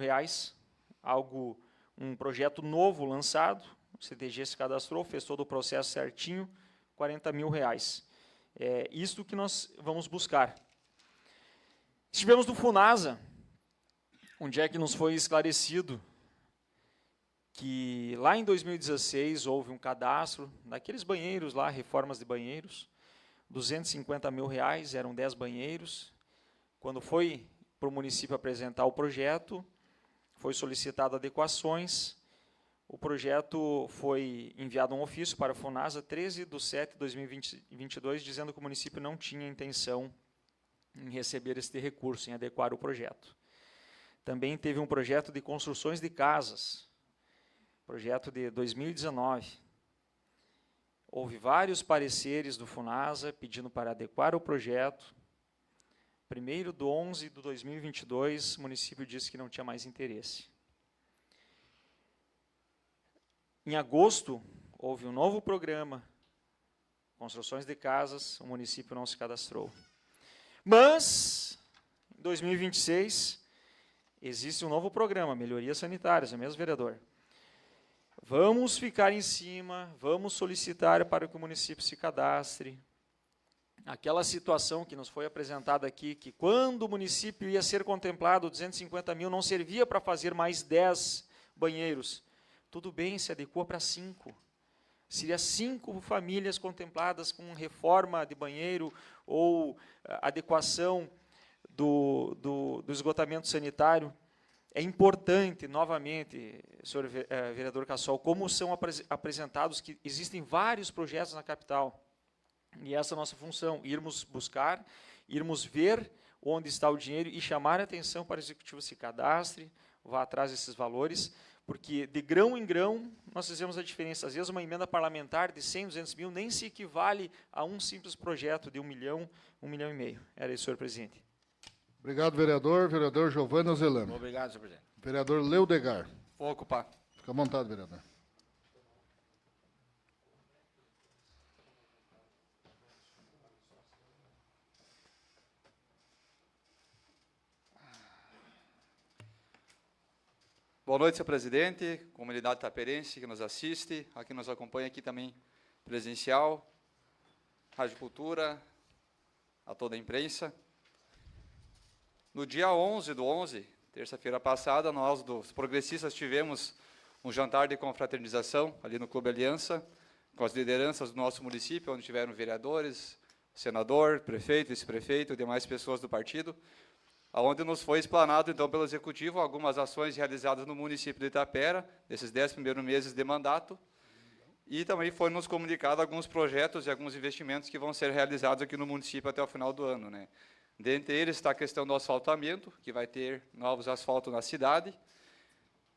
um projeto novo lançado, o CTG se cadastrou, fez todo o processo certinho, R$40 mil. É isto que nós vamos buscar. Estivemos no FUNASA, onde é que nos foi esclarecido que lá em 2016 houve um cadastro daqueles banheiros lá, reformas de banheiros, R$250 mil, eram 10 banheiros. Quando foi para o município apresentar o projeto, foi solicitado adequações, o projeto foi enviado um ofício para a FUNASA 13/7/2022, dizendo que o município não tinha intenção em receber este recurso, em adequar o projeto. Também teve um projeto de construções de casas, projeto de 2019. Houve vários pareceres do FUNASA pedindo para adequar o projeto. 1º/11/2022, o município disse que não tinha mais interesse. Em agosto, houve um novo programa, construções de casas, o município não se cadastrou. Mas, em 2026, existe um novo programa, melhorias sanitárias, é mesmo, vereador? Vamos ficar em cima, vamos solicitar para que o município se cadastre. Aquela situação que nos foi apresentada aqui, que quando o município ia ser contemplado, 250 mil, não servia para fazer mais 10 banheiros. Tudo bem, se adequa para 5. Seria 5 famílias contempladas com reforma de banheiro ou adequação do esgotamento sanitário. É importante, novamente, senhor vereador Cassol, como são apresentados, que existem vários projetos na capital. E essa é a nossa função, irmos buscar, irmos ver onde está o dinheiro e chamar a atenção para o executivo se cadastre, vá atrás desses valores, porque de grão em grão nós fizemos a diferença. Às vezes uma emenda parlamentar de 100, 200 mil nem se equivale a um simples projeto de 1 milhão, 1,5 milhão. Era isso, senhor presidente. Obrigado, vereador. Vereador Giovanni Zelano. Obrigado, senhor presidente. Vereador Leudegar. Vou ocupar. Fica à vontade, vereador. Boa noite, senhor presidente, comunidade taperense que nos assiste, a quem nos acompanha aqui também presencial, Rádio Cultura, a toda a imprensa. No dia 11/11, terça-feira passada, nós dos progressistas tivemos um jantar de confraternização ali no Clube Aliança, com as lideranças do nosso município, onde tiveram vereadores, senador, prefeito, vice-prefeito e demais pessoas do partido, onde nos foi explanado, então, pelo Executivo, algumas ações realizadas no município de Itapera, nesses 10 primeiros meses de mandato, e também foi nos comunicado alguns projetos e alguns investimentos que vão ser realizados aqui no município até o final do ano, né? Dentre eles está a questão do asfaltamento, que vai ter novos asfaltos na cidade.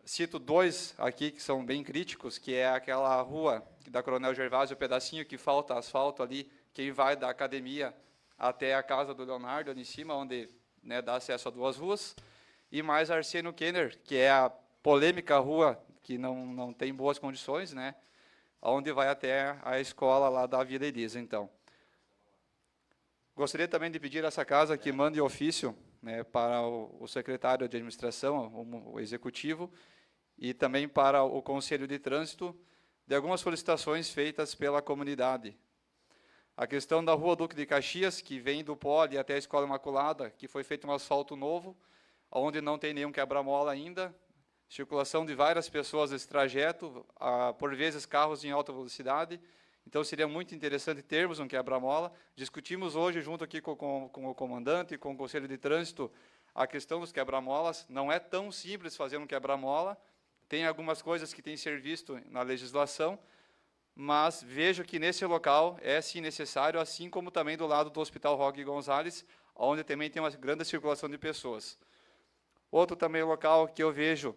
Cito 2 aqui que são bem críticos, que é aquela rua da Coronel Gervásio, o pedacinho que falta asfalto ali, quem vai da academia até a casa do Leonardo, ali em cima, onde, né, dá acesso a 2 ruas, e mais Arsênio Kenner, que é a polêmica rua que não tem boas condições, né, onde vai até a escola lá da Vila Elisa, então. Gostaria também de pedir a essa casa que mande ofício, né, para o secretário de administração, o executivo, e também para o Conselho de Trânsito, de algumas solicitações feitas pela comunidade. A questão da Rua Duque de Caxias, que vem do Poli até a Escola Imaculada, que foi feito um asfalto novo, onde não tem nenhum quebra-mola ainda, circulação de várias pessoas nesse trajeto, por vezes carros em alta velocidade, Então, seria muito interessante termos um quebra-mola. Discutimos hoje, junto aqui com o comandante e com o Conselho de Trânsito, a questão dos quebra-molas. Não é tão simples fazer um quebra-mola. Tem algumas coisas que têm que ser visto na legislação, mas vejo que nesse local é sim necessário, assim como também do lado do Hospital Roque Gonzalez, onde também tem uma grande circulação de pessoas. Outro também local que eu vejo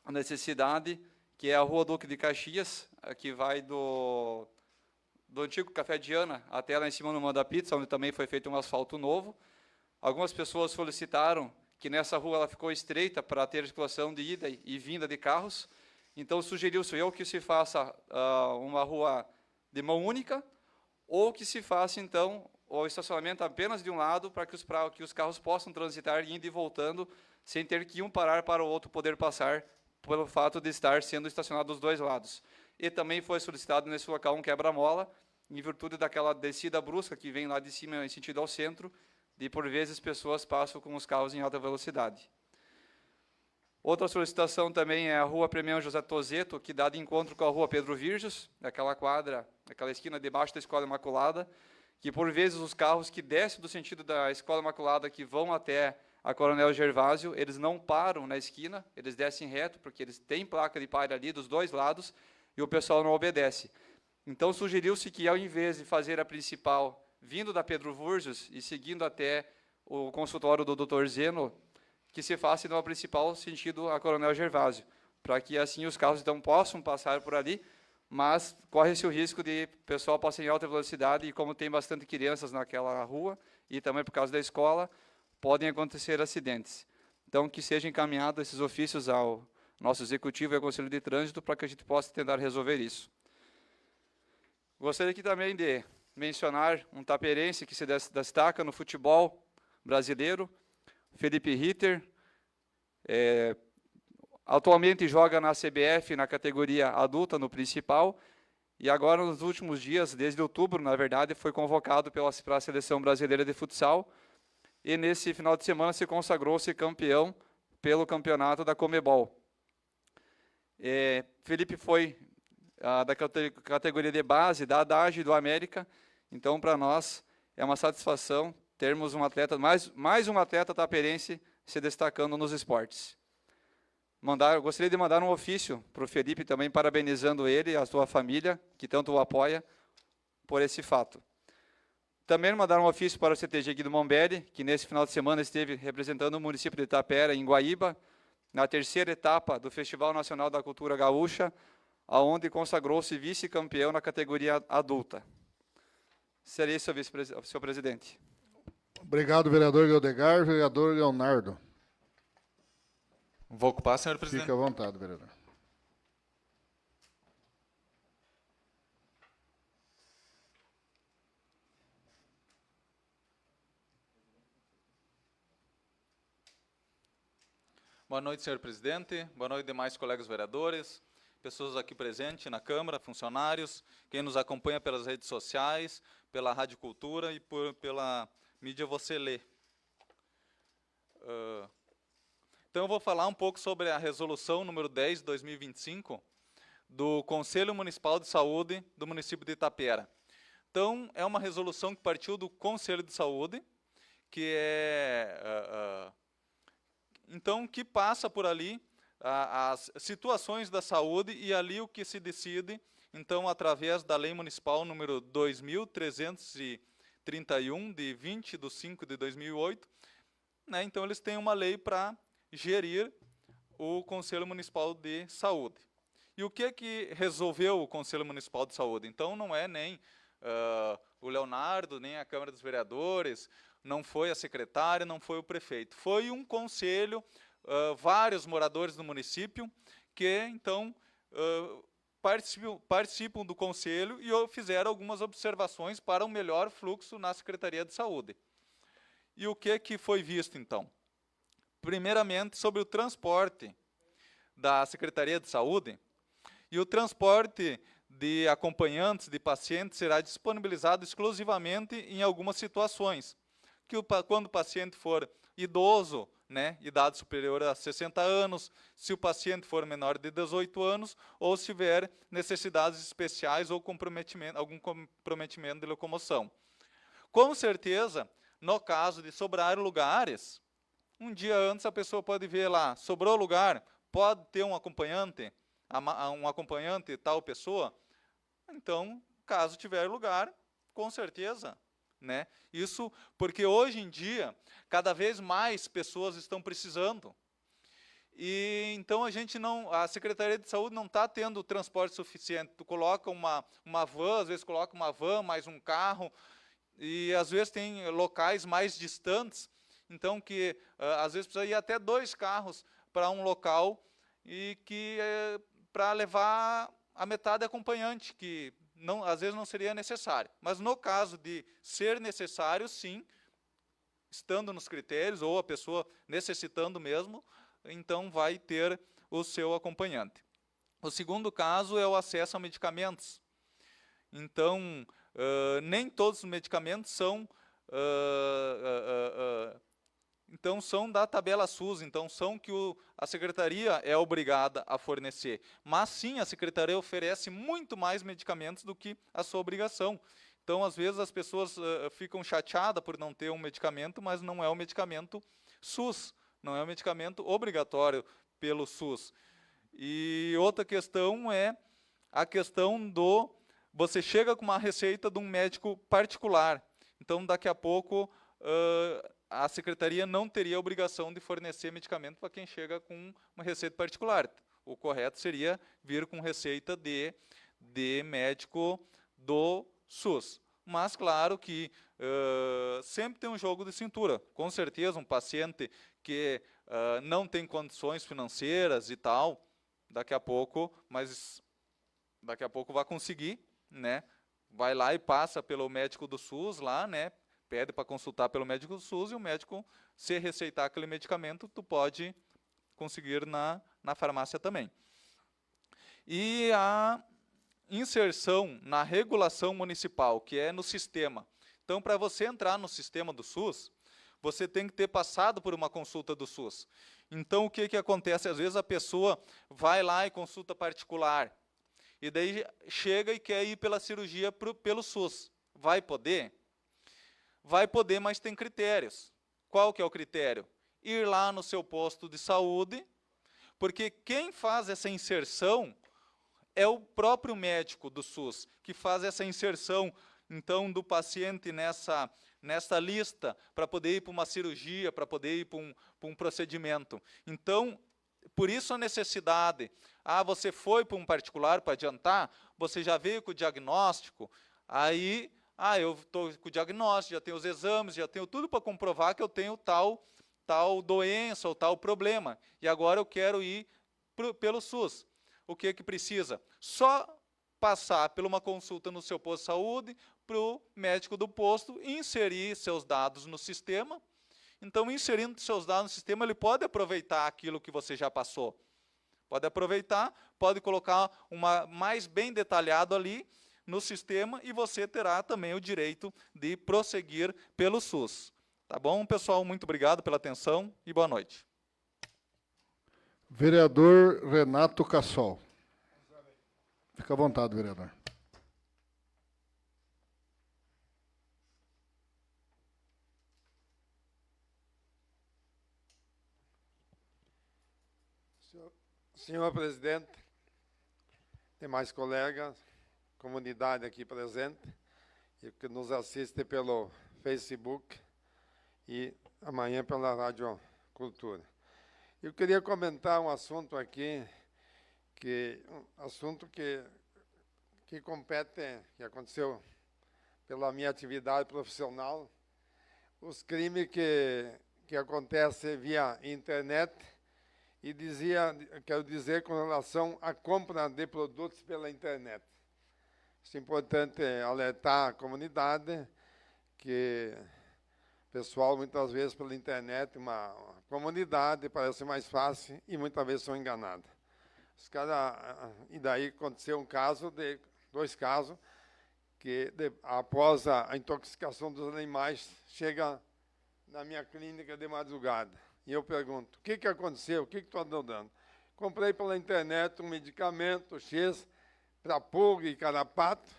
a necessidade, que é a Rua Duque de Caxias, que vai do antigo Café Diana até lá em cima no Manda Pizza, onde também foi feito um asfalto novo. Algumas pessoas solicitaram que nessa rua ela ficou estreita para ter circulação de ida e vinda de carros. Então, sugeriu-se eu que se faça uma rua de mão única, ou que se faça, então, o estacionamento apenas de um lado, para que os carros possam transitar indo e voltando, sem ter que um parar para o outro poder passar, pelo fato de estar sendo estacionado dos dois lados. E também foi solicitado nesse local um quebra-mola, em virtude daquela descida brusca que vem lá de cima em sentido ao centro, e por vezes pessoas passam com os carros em alta velocidade. Outra solicitação também é a Rua Premião José Tozeto, que dá de encontro com a Rua Pedro Virgos, aquela quadra, aquela esquina debaixo da Escola Imaculada, que por vezes os carros que descem do sentido da Escola Imaculada, que vão até a Coronel Gervásio, eles não param na esquina, eles descem reto, porque eles têm placa de pare ali dos dois lados, e o pessoal não obedece. Então, sugeriu-se que, ao invés de fazer a principal vindo da Pedro Virgos e seguindo até o consultório do Dr. Zeno, que se faça no principal sentido a Coronel Gervásio, para que assim os carros então possam passar por ali, mas corre-se o risco de o pessoal passar em alta velocidade, e como tem bastante crianças naquela rua, e também por causa da escola, podem acontecer acidentes. Então, que sejam encaminhados esses ofícios ao nosso Executivo e ao Conselho de Trânsito, para que a gente possa tentar resolver isso. Gostaria aqui também de mencionar um taperense que se destaca no futebol brasileiro, Felipe Ritter, atualmente joga na CBF, na categoria adulta, no principal, e agora, nos últimos dias, desde outubro, na verdade, foi convocado para a Seleção Brasileira de Futsal, e nesse final de semana se consagrou-se campeão pelo campeonato da Comebol. Felipe foi da categoria de base, da ADAGE do América, então, para nós, é uma satisfação termos um atleta, mais um atleta taperense se destacando nos esportes. Gostaria de mandar um ofício para o Felipe também, parabenizando ele e a sua família, que tanto o apoia, por esse fato. Também mandar um ofício para o CTG Guido Mombelli, que nesse final de semana esteve representando o município de Itapera, em Guaíba, na terceira etapa do Festival Nacional da Cultura Gaúcha, onde consagrou-se vice-campeão na categoria adulta. Seria isso, senhor presidente. Obrigado, vereador Leodegar. Vereador Leonardo. Vou ocupar, senhor presidente. Fique à vontade, vereador. Boa noite, senhor presidente. Boa noite, demais colegas vereadores, pessoas aqui presentes na Câmara, funcionários, quem nos acompanha pelas redes sociais, pela Rádio Cultura e pela mídia Você Lê. Então, eu vou falar um pouco sobre a resolução número 10 de 2025 do Conselho Municipal de Saúde do município de Itapera. Então, é uma resolução que partiu do Conselho de Saúde, que que passa por ali as situações da saúde, e ali o que se decide, então, através da Lei Municipal número 2.331, de 20/5/2008, né, então eles têm uma lei para gerir o Conselho Municipal de Saúde. E o que resolveu o Conselho Municipal de Saúde? Então, não é nem o Leonardo, nem a Câmara dos Vereadores, não foi a secretária, não foi o prefeito. Foi um conselho, vários moradores do município, que, então, participam do conselho e fizeram algumas observações para um melhor fluxo na Secretaria de Saúde. E o que foi visto, então? Primeiramente, sobre o transporte da Secretaria de Saúde, e o transporte de acompanhantes de pacientes será disponibilizado exclusivamente em algumas situações, que quando o paciente for idoso, né, idade superior a 60 anos, se o paciente for menor de 18 anos, ou se tiver necessidades especiais ou algum comprometimento de locomoção. Com certeza, no caso de sobrar lugares, um dia antes a pessoa pode ver lá, sobrou lugar, pode ter um acompanhante tal pessoa, então, caso tiver lugar, com certeza, né? Isso porque hoje em dia, cada vez mais pessoas estão precisando. E então a Secretaria de Saúde não está tendo transporte suficiente. Tu coloca uma van, às vezes coloca uma van, mais um carro, e às vezes tem locais mais distantes, então que às vezes precisa ir até 2 carros para um local e que para levar a metade acompanhante, que não, às vezes não seria necessário. Mas no caso de ser necessário, sim, estando nos critérios, ou a pessoa necessitando mesmo, então vai ter o seu acompanhante. O segundo caso é o acesso a medicamentos. Então, nem todos os medicamentos são são da tabela SUS, então são que a Secretaria é obrigada a fornecer. Mas sim, a Secretaria oferece muito mais medicamentos do que a sua obrigação. Então, às vezes, as pessoas ficam chateadas por não ter um medicamento, mas não é um medicamento SUS, não é um medicamento obrigatório pelo SUS. E outra questão é a questão do... Você chega com uma receita de um médico particular, então daqui a pouco a Secretaria não teria a obrigação de fornecer medicamento para quem chega com uma receita particular. O correto seria vir com receita de médico do SUS. Mas, claro que sempre tem um jogo de cintura. Com certeza, um paciente que não tem condições financeiras e tal, daqui a pouco vai conseguir, né? Vai lá e passa pelo médico do SUS lá, né? Pede para consultar pelo médico do SUS e o médico, se receitar aquele medicamento, tu pode conseguir na farmácia também. E a inserção na regulação municipal, que é no sistema. Então, para você entrar no sistema do SUS, você tem que ter passado por uma consulta do SUS. Então, o que acontece? Às vezes a pessoa vai lá e consulta particular, e daí chega e quer ir pela cirurgia pelo SUS. Vai poder? Vai poder, mas tem critérios. Qual que é o critério? Ir lá no seu posto de saúde, porque quem faz essa inserção é o próprio médico do SUS, que faz essa inserção, então, do paciente nessa lista, para poder ir para uma cirurgia, para poder ir para um procedimento. Então, por isso a necessidade. Você foi para um particular para adiantar, você já veio com o diagnóstico, aí, eu estou com o diagnóstico, já tenho os exames, já tenho tudo para comprovar que eu tenho tal doença ou tal problema, e agora eu quero ir pelo SUS. O que precisa? Só passar por uma consulta no seu posto de saúde, para o médico do posto, inserir seus dados no sistema. Então, inserindo seus dados no sistema, ele pode aproveitar aquilo que você já passou. Pode aproveitar, pode colocar mais bem detalhado ali no sistema e você terá também o direito de prosseguir pelo SUS. Tá bom, pessoal? Muito obrigado pela atenção e boa noite. Vereador Renato Cassol. Fica à vontade, vereador. Senhor presidente, demais colegas, comunidade aqui presente, e que nos assiste pelo Facebook e amanhã pela Rádio Cultura. Eu queria comentar um assunto aqui, que compete, que aconteceu pela minha atividade profissional, os crimes que acontecem via internet, e quero dizer com relação à compra de produtos pela internet. É importante alertar a comunidade que o pessoal, muitas vezes, pela internet, uma comunidade parece mais fácil e muitas vezes são enganados. E daí aconteceu dois casos, que após a intoxicação dos animais, chega na minha clínica de madrugada. E eu pergunto, o que aconteceu? O que tu andou dando? Comprei pela internet um medicamento X para pulga e carrapato,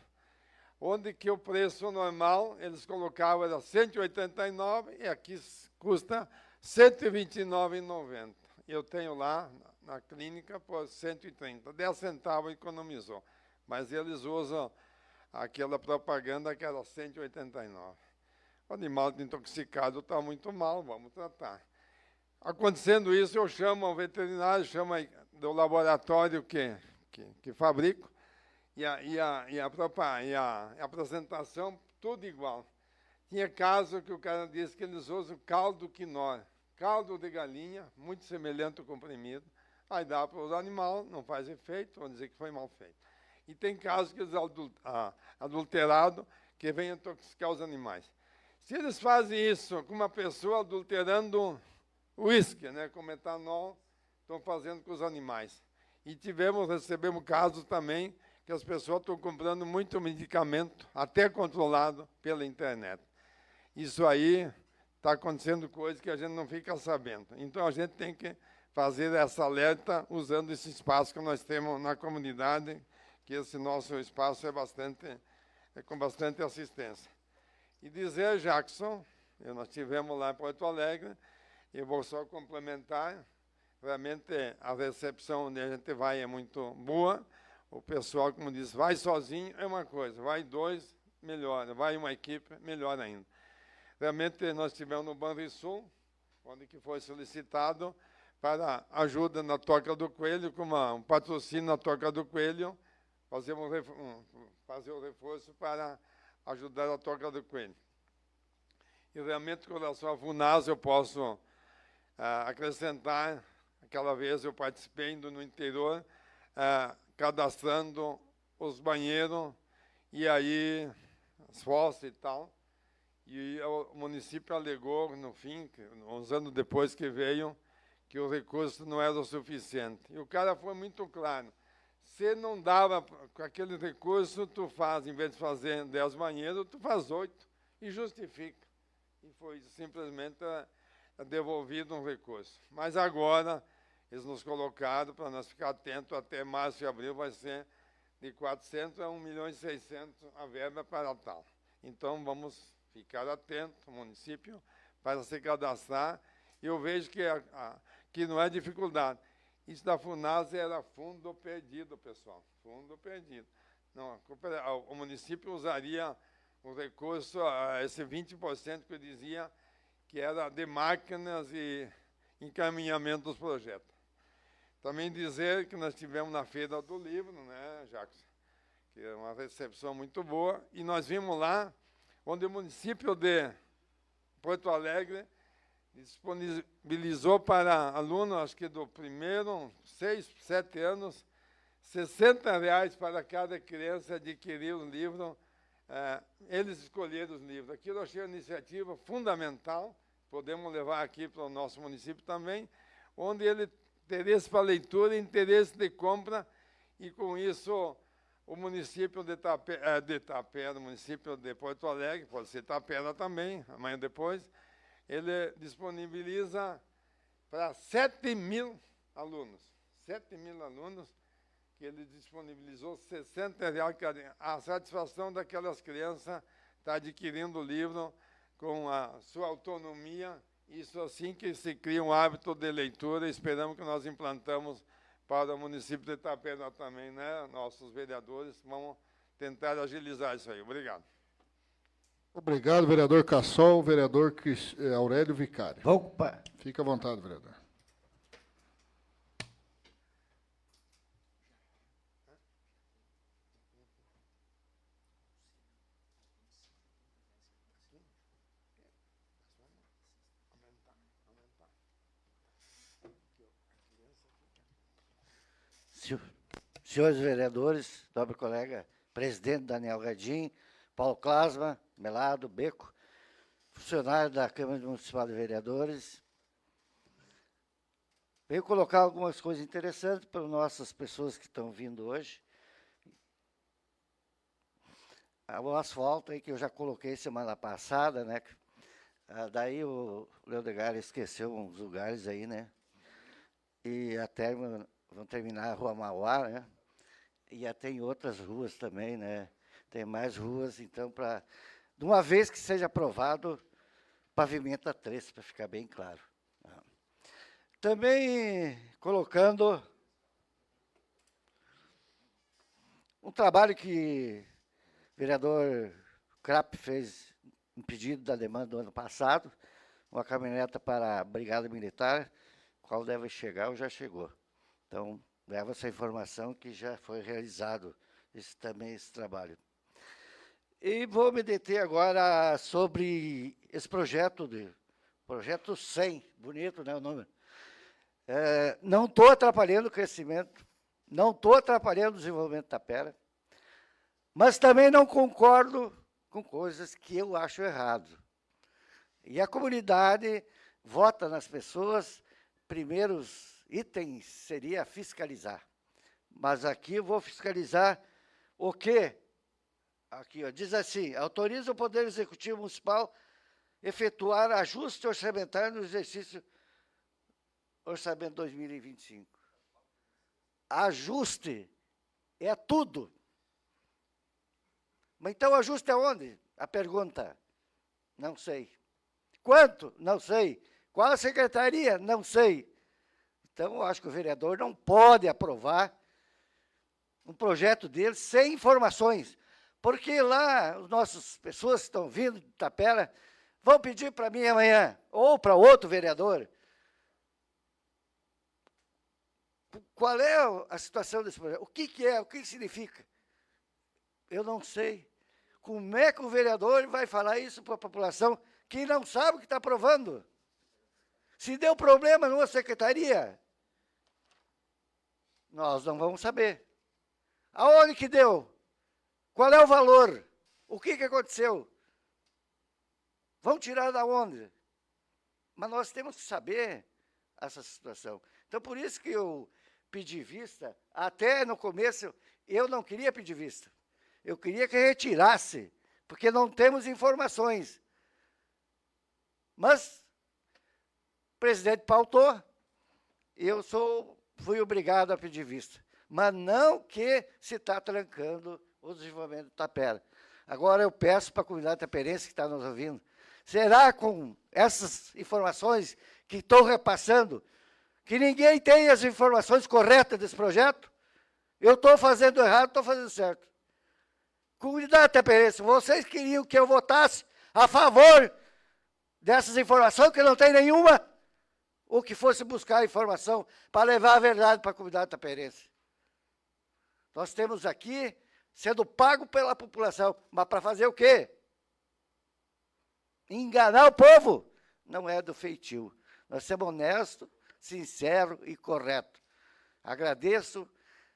onde que o preço normal, eles colocavam, era 189 e aqui custa R$ 129,90. Eu tenho lá na clínica por 130, 10 centavos economizou. Mas eles usam aquela propaganda que era 189. O animal intoxicado está muito mal, vamos tratar. Acontecendo isso, eu chamo o veterinário, chamo do laboratório que fabrico, e a apresentação, tudo igual. Tinha caso que o cara disse que eles usam caldo quinor, caldo de galinha, muito semelhante ao comprimido, aí dá para os animais, não faz efeito, vão dizer que foi mal feito. E tem casos que eles adulterado, que vem intoxicar os animais. Se eles fazem isso com uma pessoa adulterando uísque, né, com metanol, estão fazendo com os animais. E recebemos casos também que as pessoas estão comprando muito medicamento, até controlado pela internet. Isso aí está acontecendo coisa que a gente não fica sabendo. Então, a gente tem que fazer essa alerta usando esse espaço que nós temos na comunidade, que esse nosso espaço é com bastante assistência. E dizer, Jackson, nós estivemos lá em Porto Alegre, eu vou só complementar, realmente a recepção onde a gente vai é muito boa, o pessoal, como diz, vai sozinho é uma coisa, vai dois, melhora, vai uma equipe, melhor ainda. Realmente nós estivemos no Banrisul, onde que foi solicitado para ajuda na Toca do Coelho, com um patrocínio na Toca do Coelho, fazer o reforço para ajudar a Toca do Coelho. E realmente, com relação à FUNAS, eu posso acrescentar, aquela vez eu participei indo no interior, cadastrando os banheiros, e aí as fossas e tal, e o município alegou, no fim, uns anos depois que veio, que o recurso não era o suficiente. E o cara foi muito claro, se não dava com aquele recurso, tu faz, em vez de fazer 10 banheiros, tu faz 8 e justifica. E foi simplesmente devolvido um recurso. Mas agora, eles nos colocaram para nós ficar atentos, até março e abril vai ser de 400 a 1.600.000 a verba para tal. Então, vamos ficar atentos, o município, para se cadastrar. Eu vejo que não é dificuldade. Isso da FUNAS era fundo perdido, pessoal, fundo perdido. Não, o município usaria o recurso, esse 20% que eu dizia, que era de máquinas e encaminhamento dos projetos. Também dizer que nós tivemos na Feira do Livro, né, Jacques, que é uma recepção muito boa, e nós vimos lá, onde o município de Porto Alegre disponibilizou para alunos, acho que do primeiro, 6, 7 anos, R$60 para cada criança adquirir um livro, eles escolheram os livros. Aquilo eu achei uma iniciativa fundamental, podemos levar aqui para o nosso município também, onde ele interesse para leitura e interesse de compra, e com isso o município de Itapera, o município de Porto Alegre, pode ser Itapera também, amanhã depois, ele disponibiliza para 7.000 alunos. 7.000 alunos, que ele disponibilizou R$60. A satisfação daquelas crianças está adquirindo o livro com a sua autonomia. Isso assim que se cria um hábito de leitura. Esperamos que nós implantamos para o município de Itapera também, né? Nossos vereadores vão tentar agilizar isso aí. Obrigado. Obrigado, vereador Cassol, vereador Aurélio Vicário. Opa! Fica à vontade, vereador. Senhores vereadores, nobre colega, presidente Daniel Gadim, Paulo Clasma, Melado, Beco, funcionário da Câmara Municipal de Vereadores, veio colocar algumas coisas interessantes para nossas pessoas que estão vindo hoje. O asfalto aí que eu já coloquei semana passada, né? Daí o Leodegar esqueceu uns lugares aí, né? E até vão terminar a Rua Mauá, né? E tem outras ruas também, né? Tem mais ruas, então, de uma vez que seja aprovado, pavimenta 3, para ficar bem claro. Também colocando um trabalho que o vereador Krapp fez um pedido da demanda do ano passado, uma caminhoneta para a Brigada Militar, qual deve chegar ou já chegou. Então, leva essa informação que já foi realizado também esse trabalho. E vou me deter agora sobre esse projeto, projeto 100, bonito, né, o número. Não estou atrapalhando o crescimento, não estou atrapalhando o desenvolvimento da Tapera, mas também não concordo com coisas que eu acho errado. E a comunidade vota nas pessoas, primeiros itens seria fiscalizar. Mas aqui eu vou fiscalizar o quê? Aqui, ó, diz assim, autoriza o Poder Executivo Municipal efetuar ajuste orçamentário no exercício orçamento 2025. Ajuste é tudo. Mas então ajuste aonde? A pergunta, não sei. Quanto? Não sei. Qual a secretaria? Não sei. Então, eu acho que o vereador não pode aprovar um projeto dele sem informações. Porque lá, as nossas pessoas que estão vindo de Tapera vão pedir para mim amanhã, ou para outro vereador, qual é a situação desse projeto? O que é? O que significa? Eu não sei. Como é que o vereador vai falar isso para a população que não sabe o que está aprovando? Se deu problema numa secretaria, nós não vamos saber. Aonde que deu? Qual é o valor? O que aconteceu? Vão tirar da onde? Mas nós temos que saber essa situação. Então, por isso que eu pedi vista. Até no começo, eu não queria pedir vista. Eu queria que retirasse, porque não temos informações. Mas o presidente pautou, eu fui obrigado a pedir vista. Mas não que se está trancando o desenvolvimento do Tapera. Agora eu peço para a comunidade taperense que está nos ouvindo, será com essas informações que estou repassando, que ninguém tem as informações corretas desse projeto? Eu estou fazendo errado, estou fazendo certo. Comunidade taperense, vocês queriam que eu votasse a favor dessas informações, que não tem nenhuma, ou que fosse buscar informação para levar a verdade para a comunidade taperense? Nós temos aqui sendo pago pela população, mas para fazer o quê? Enganar o povo? Não é do feitio. Nós somos honestos, sinceros e corretos. Agradeço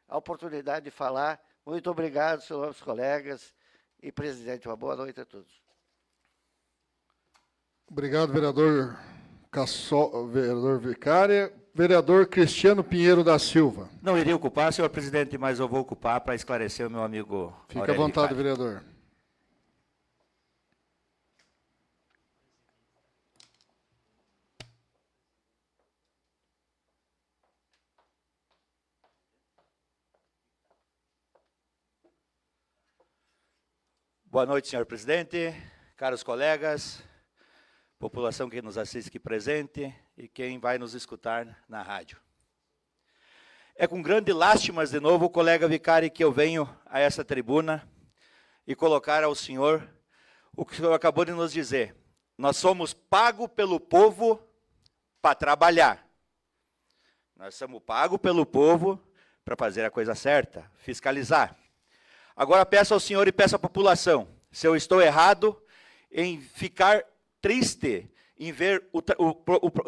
a oportunidade de falar. Muito obrigado, senhores colegas e presidente. Uma boa noite a todos. Obrigado, vereador vereador Vicária. Vereador Cristiano Pinheiro da Silva. Não iria ocupar, senhor presidente, mas eu vou ocupar para esclarecer o meu amigo Fique Aurélio à vontade, Vicária. vereador. Boa noite, senhor presidente, caros colegas, população que nos assiste aqui presente e quem vai nos escutar na rádio. É com grande lástima, de novo, colega Vicário, que eu venho a essa tribuna e colocar ao senhor o que o senhor acabou de nos dizer. Nós somos pagos pelo povo para trabalhar. Nós somos pagos pelo povo para fazer a coisa certa, fiscalizar. Agora peço ao senhor e peço à população, se eu estou errado em ficar triste em ver o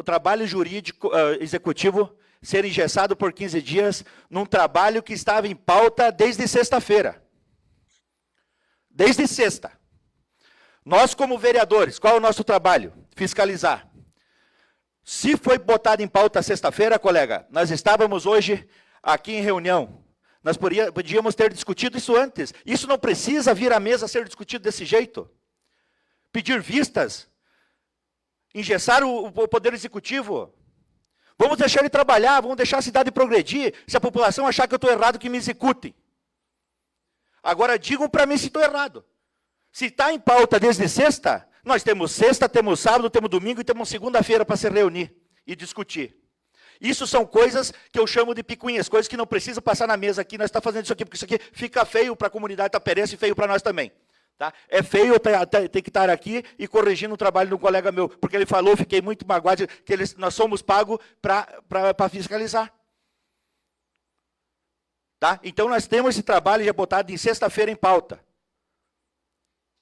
trabalho jurídico executivo ser engessado por 15 dias num trabalho que estava em pauta desde sexta-feira. Desde sexta. Nós, como vereadores, qual é o nosso trabalho? Fiscalizar. Se foi botado em pauta sexta-feira, colega, nós estávamos hoje aqui em reunião. Nós podíamos ter discutido isso antes. Isso não precisa vir à mesa ser discutido desse jeito. Pedir vistas Engessar o Poder Executivo? Vamos deixar ele trabalhar, vamos deixar a cidade progredir. Se a população achar que eu estou errado, que me executem. Agora digam para mim se estou errado. Se está em pauta desde sexta, nós temos sexta, temos sábado, temos domingo e temos segunda-feira para se reunir e discutir. Isso são coisas que eu chamo de picuinhas, coisas que não precisam passar na mesa aqui, nós estamos fazendo isso aqui, porque isso aqui fica feio para a comunidade taperense e feio para nós também. Tá? É feio eu ter que estar aqui e corrigindo o trabalho de um colega meu, porque ele falou, fiquei muito magoado, que nós somos pagos para fiscalizar. Tá? Então nós temos esse trabalho já botado em sexta-feira em pauta.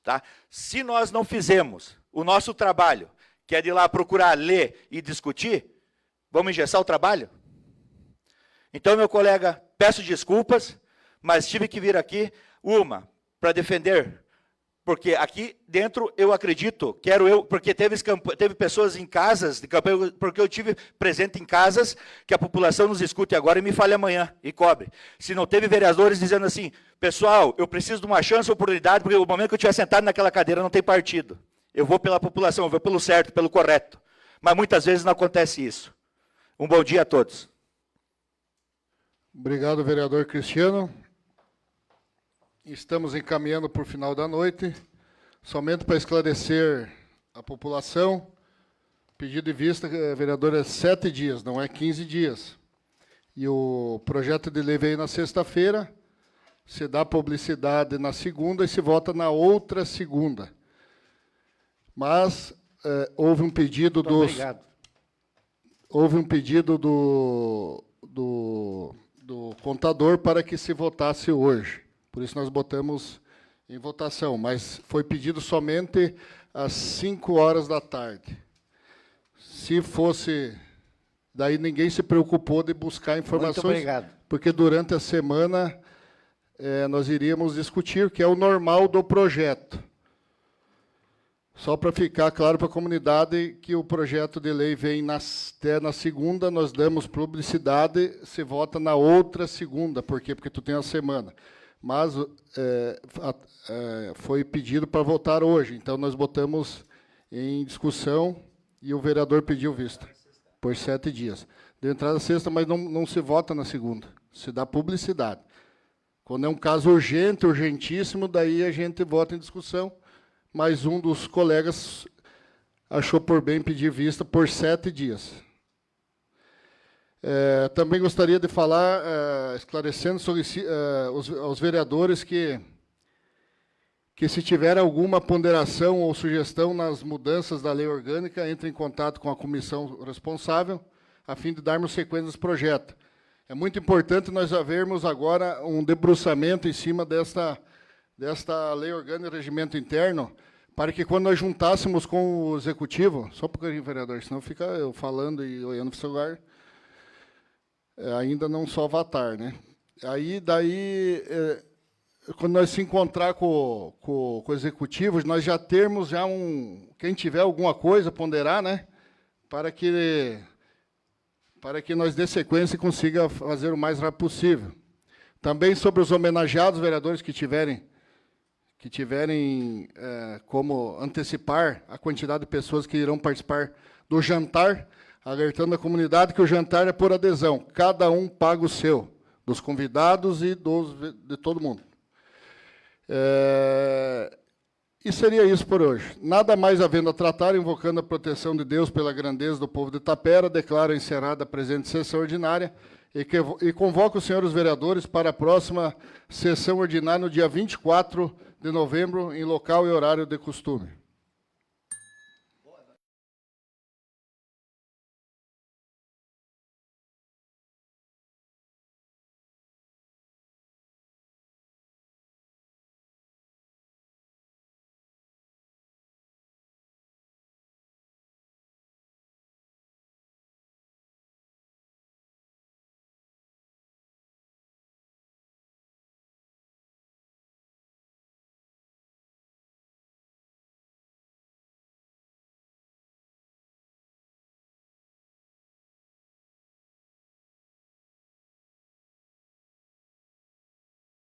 Tá? Se nós não fizermos o nosso trabalho, que é de ir lá procurar ler e discutir, vamos engessar o trabalho? Então, meu colega, peço desculpas, mas tive que vir aqui, para defender, porque aqui dentro eu acredito, porque teve pessoas em casas, porque eu tive presente em casas, que a população nos escute agora e me fale amanhã, e cobre. Se não teve vereadores dizendo assim, pessoal, eu preciso de uma chance, oportunidade, porque o momento que eu estiver sentado naquela cadeira não tem partido. Eu vou pela população, eu vou pelo certo, pelo correto. Mas muitas vezes não acontece isso. Um bom dia a todos. Obrigado, vereador Cristiano. Estamos encaminhando para o final da noite. Somente para esclarecer a população, pedido de vista, vereador, é 7 dias, não é 15 dias. E o projeto de lei veio na sexta-feira, se dá publicidade na segunda e se vota na outra segunda. Mas houve um pedido dos... Obrigado. Houve um pedido do contador para que se votasse hoje. Por isso nós botamos em votação, mas foi pedido somente às 5 horas da tarde. Se fosse... Daí ninguém se preocupou de buscar informações. Muito obrigado. Porque durante a semana nós iríamos discutir, que é o normal do projeto. Só para ficar claro para a comunidade que o projeto de lei vem até na segunda, nós damos publicidade, se vota na outra segunda. Por quê? Porque tu tem a semana. Mas foi pedido para votar hoje, então nós botamos em discussão e o vereador pediu vista, por 7 dias. De entrada sexta, mas não se vota na segunda, se dá publicidade. Quando é um caso urgente, urgentíssimo, daí a gente vota em discussão, mas um dos colegas achou por bem pedir vista por 7 dias. Também gostaria de falar, esclarecendo sobre aos vereadores que se tiver alguma ponderação ou sugestão nas mudanças da lei orgânica, entre em contato com a comissão responsável, a fim de darmos sequência desse projeto. É muito importante nós havermos agora um debruçamento em cima desta lei orgânica e regimento interno, para que quando nós juntássemos com o executivo, só um pouquinho, vereador, senão fica eu falando e olhando para o celular, ainda não só avatar, né? Quando nós se encontrar com o executivo, nós já termos quem tiver alguma coisa, ponderar, né? Para que nós dê sequência e consiga fazer o mais rápido possível. Também sobre os homenageados, vereadores que tiverem como antecipar a quantidade de pessoas que irão participar do jantar, alertando a comunidade que o jantar é por adesão. Cada um paga o seu, dos convidados e de todo mundo. E seria isso por hoje. Nada mais havendo a tratar, invocando a proteção de Deus pela grandeza do povo de Tapera, declaro encerrada a presente sessão ordinária e convoco os senhores vereadores para a próxima sessão ordinária no dia 24 de novembro, em local e horário de costume.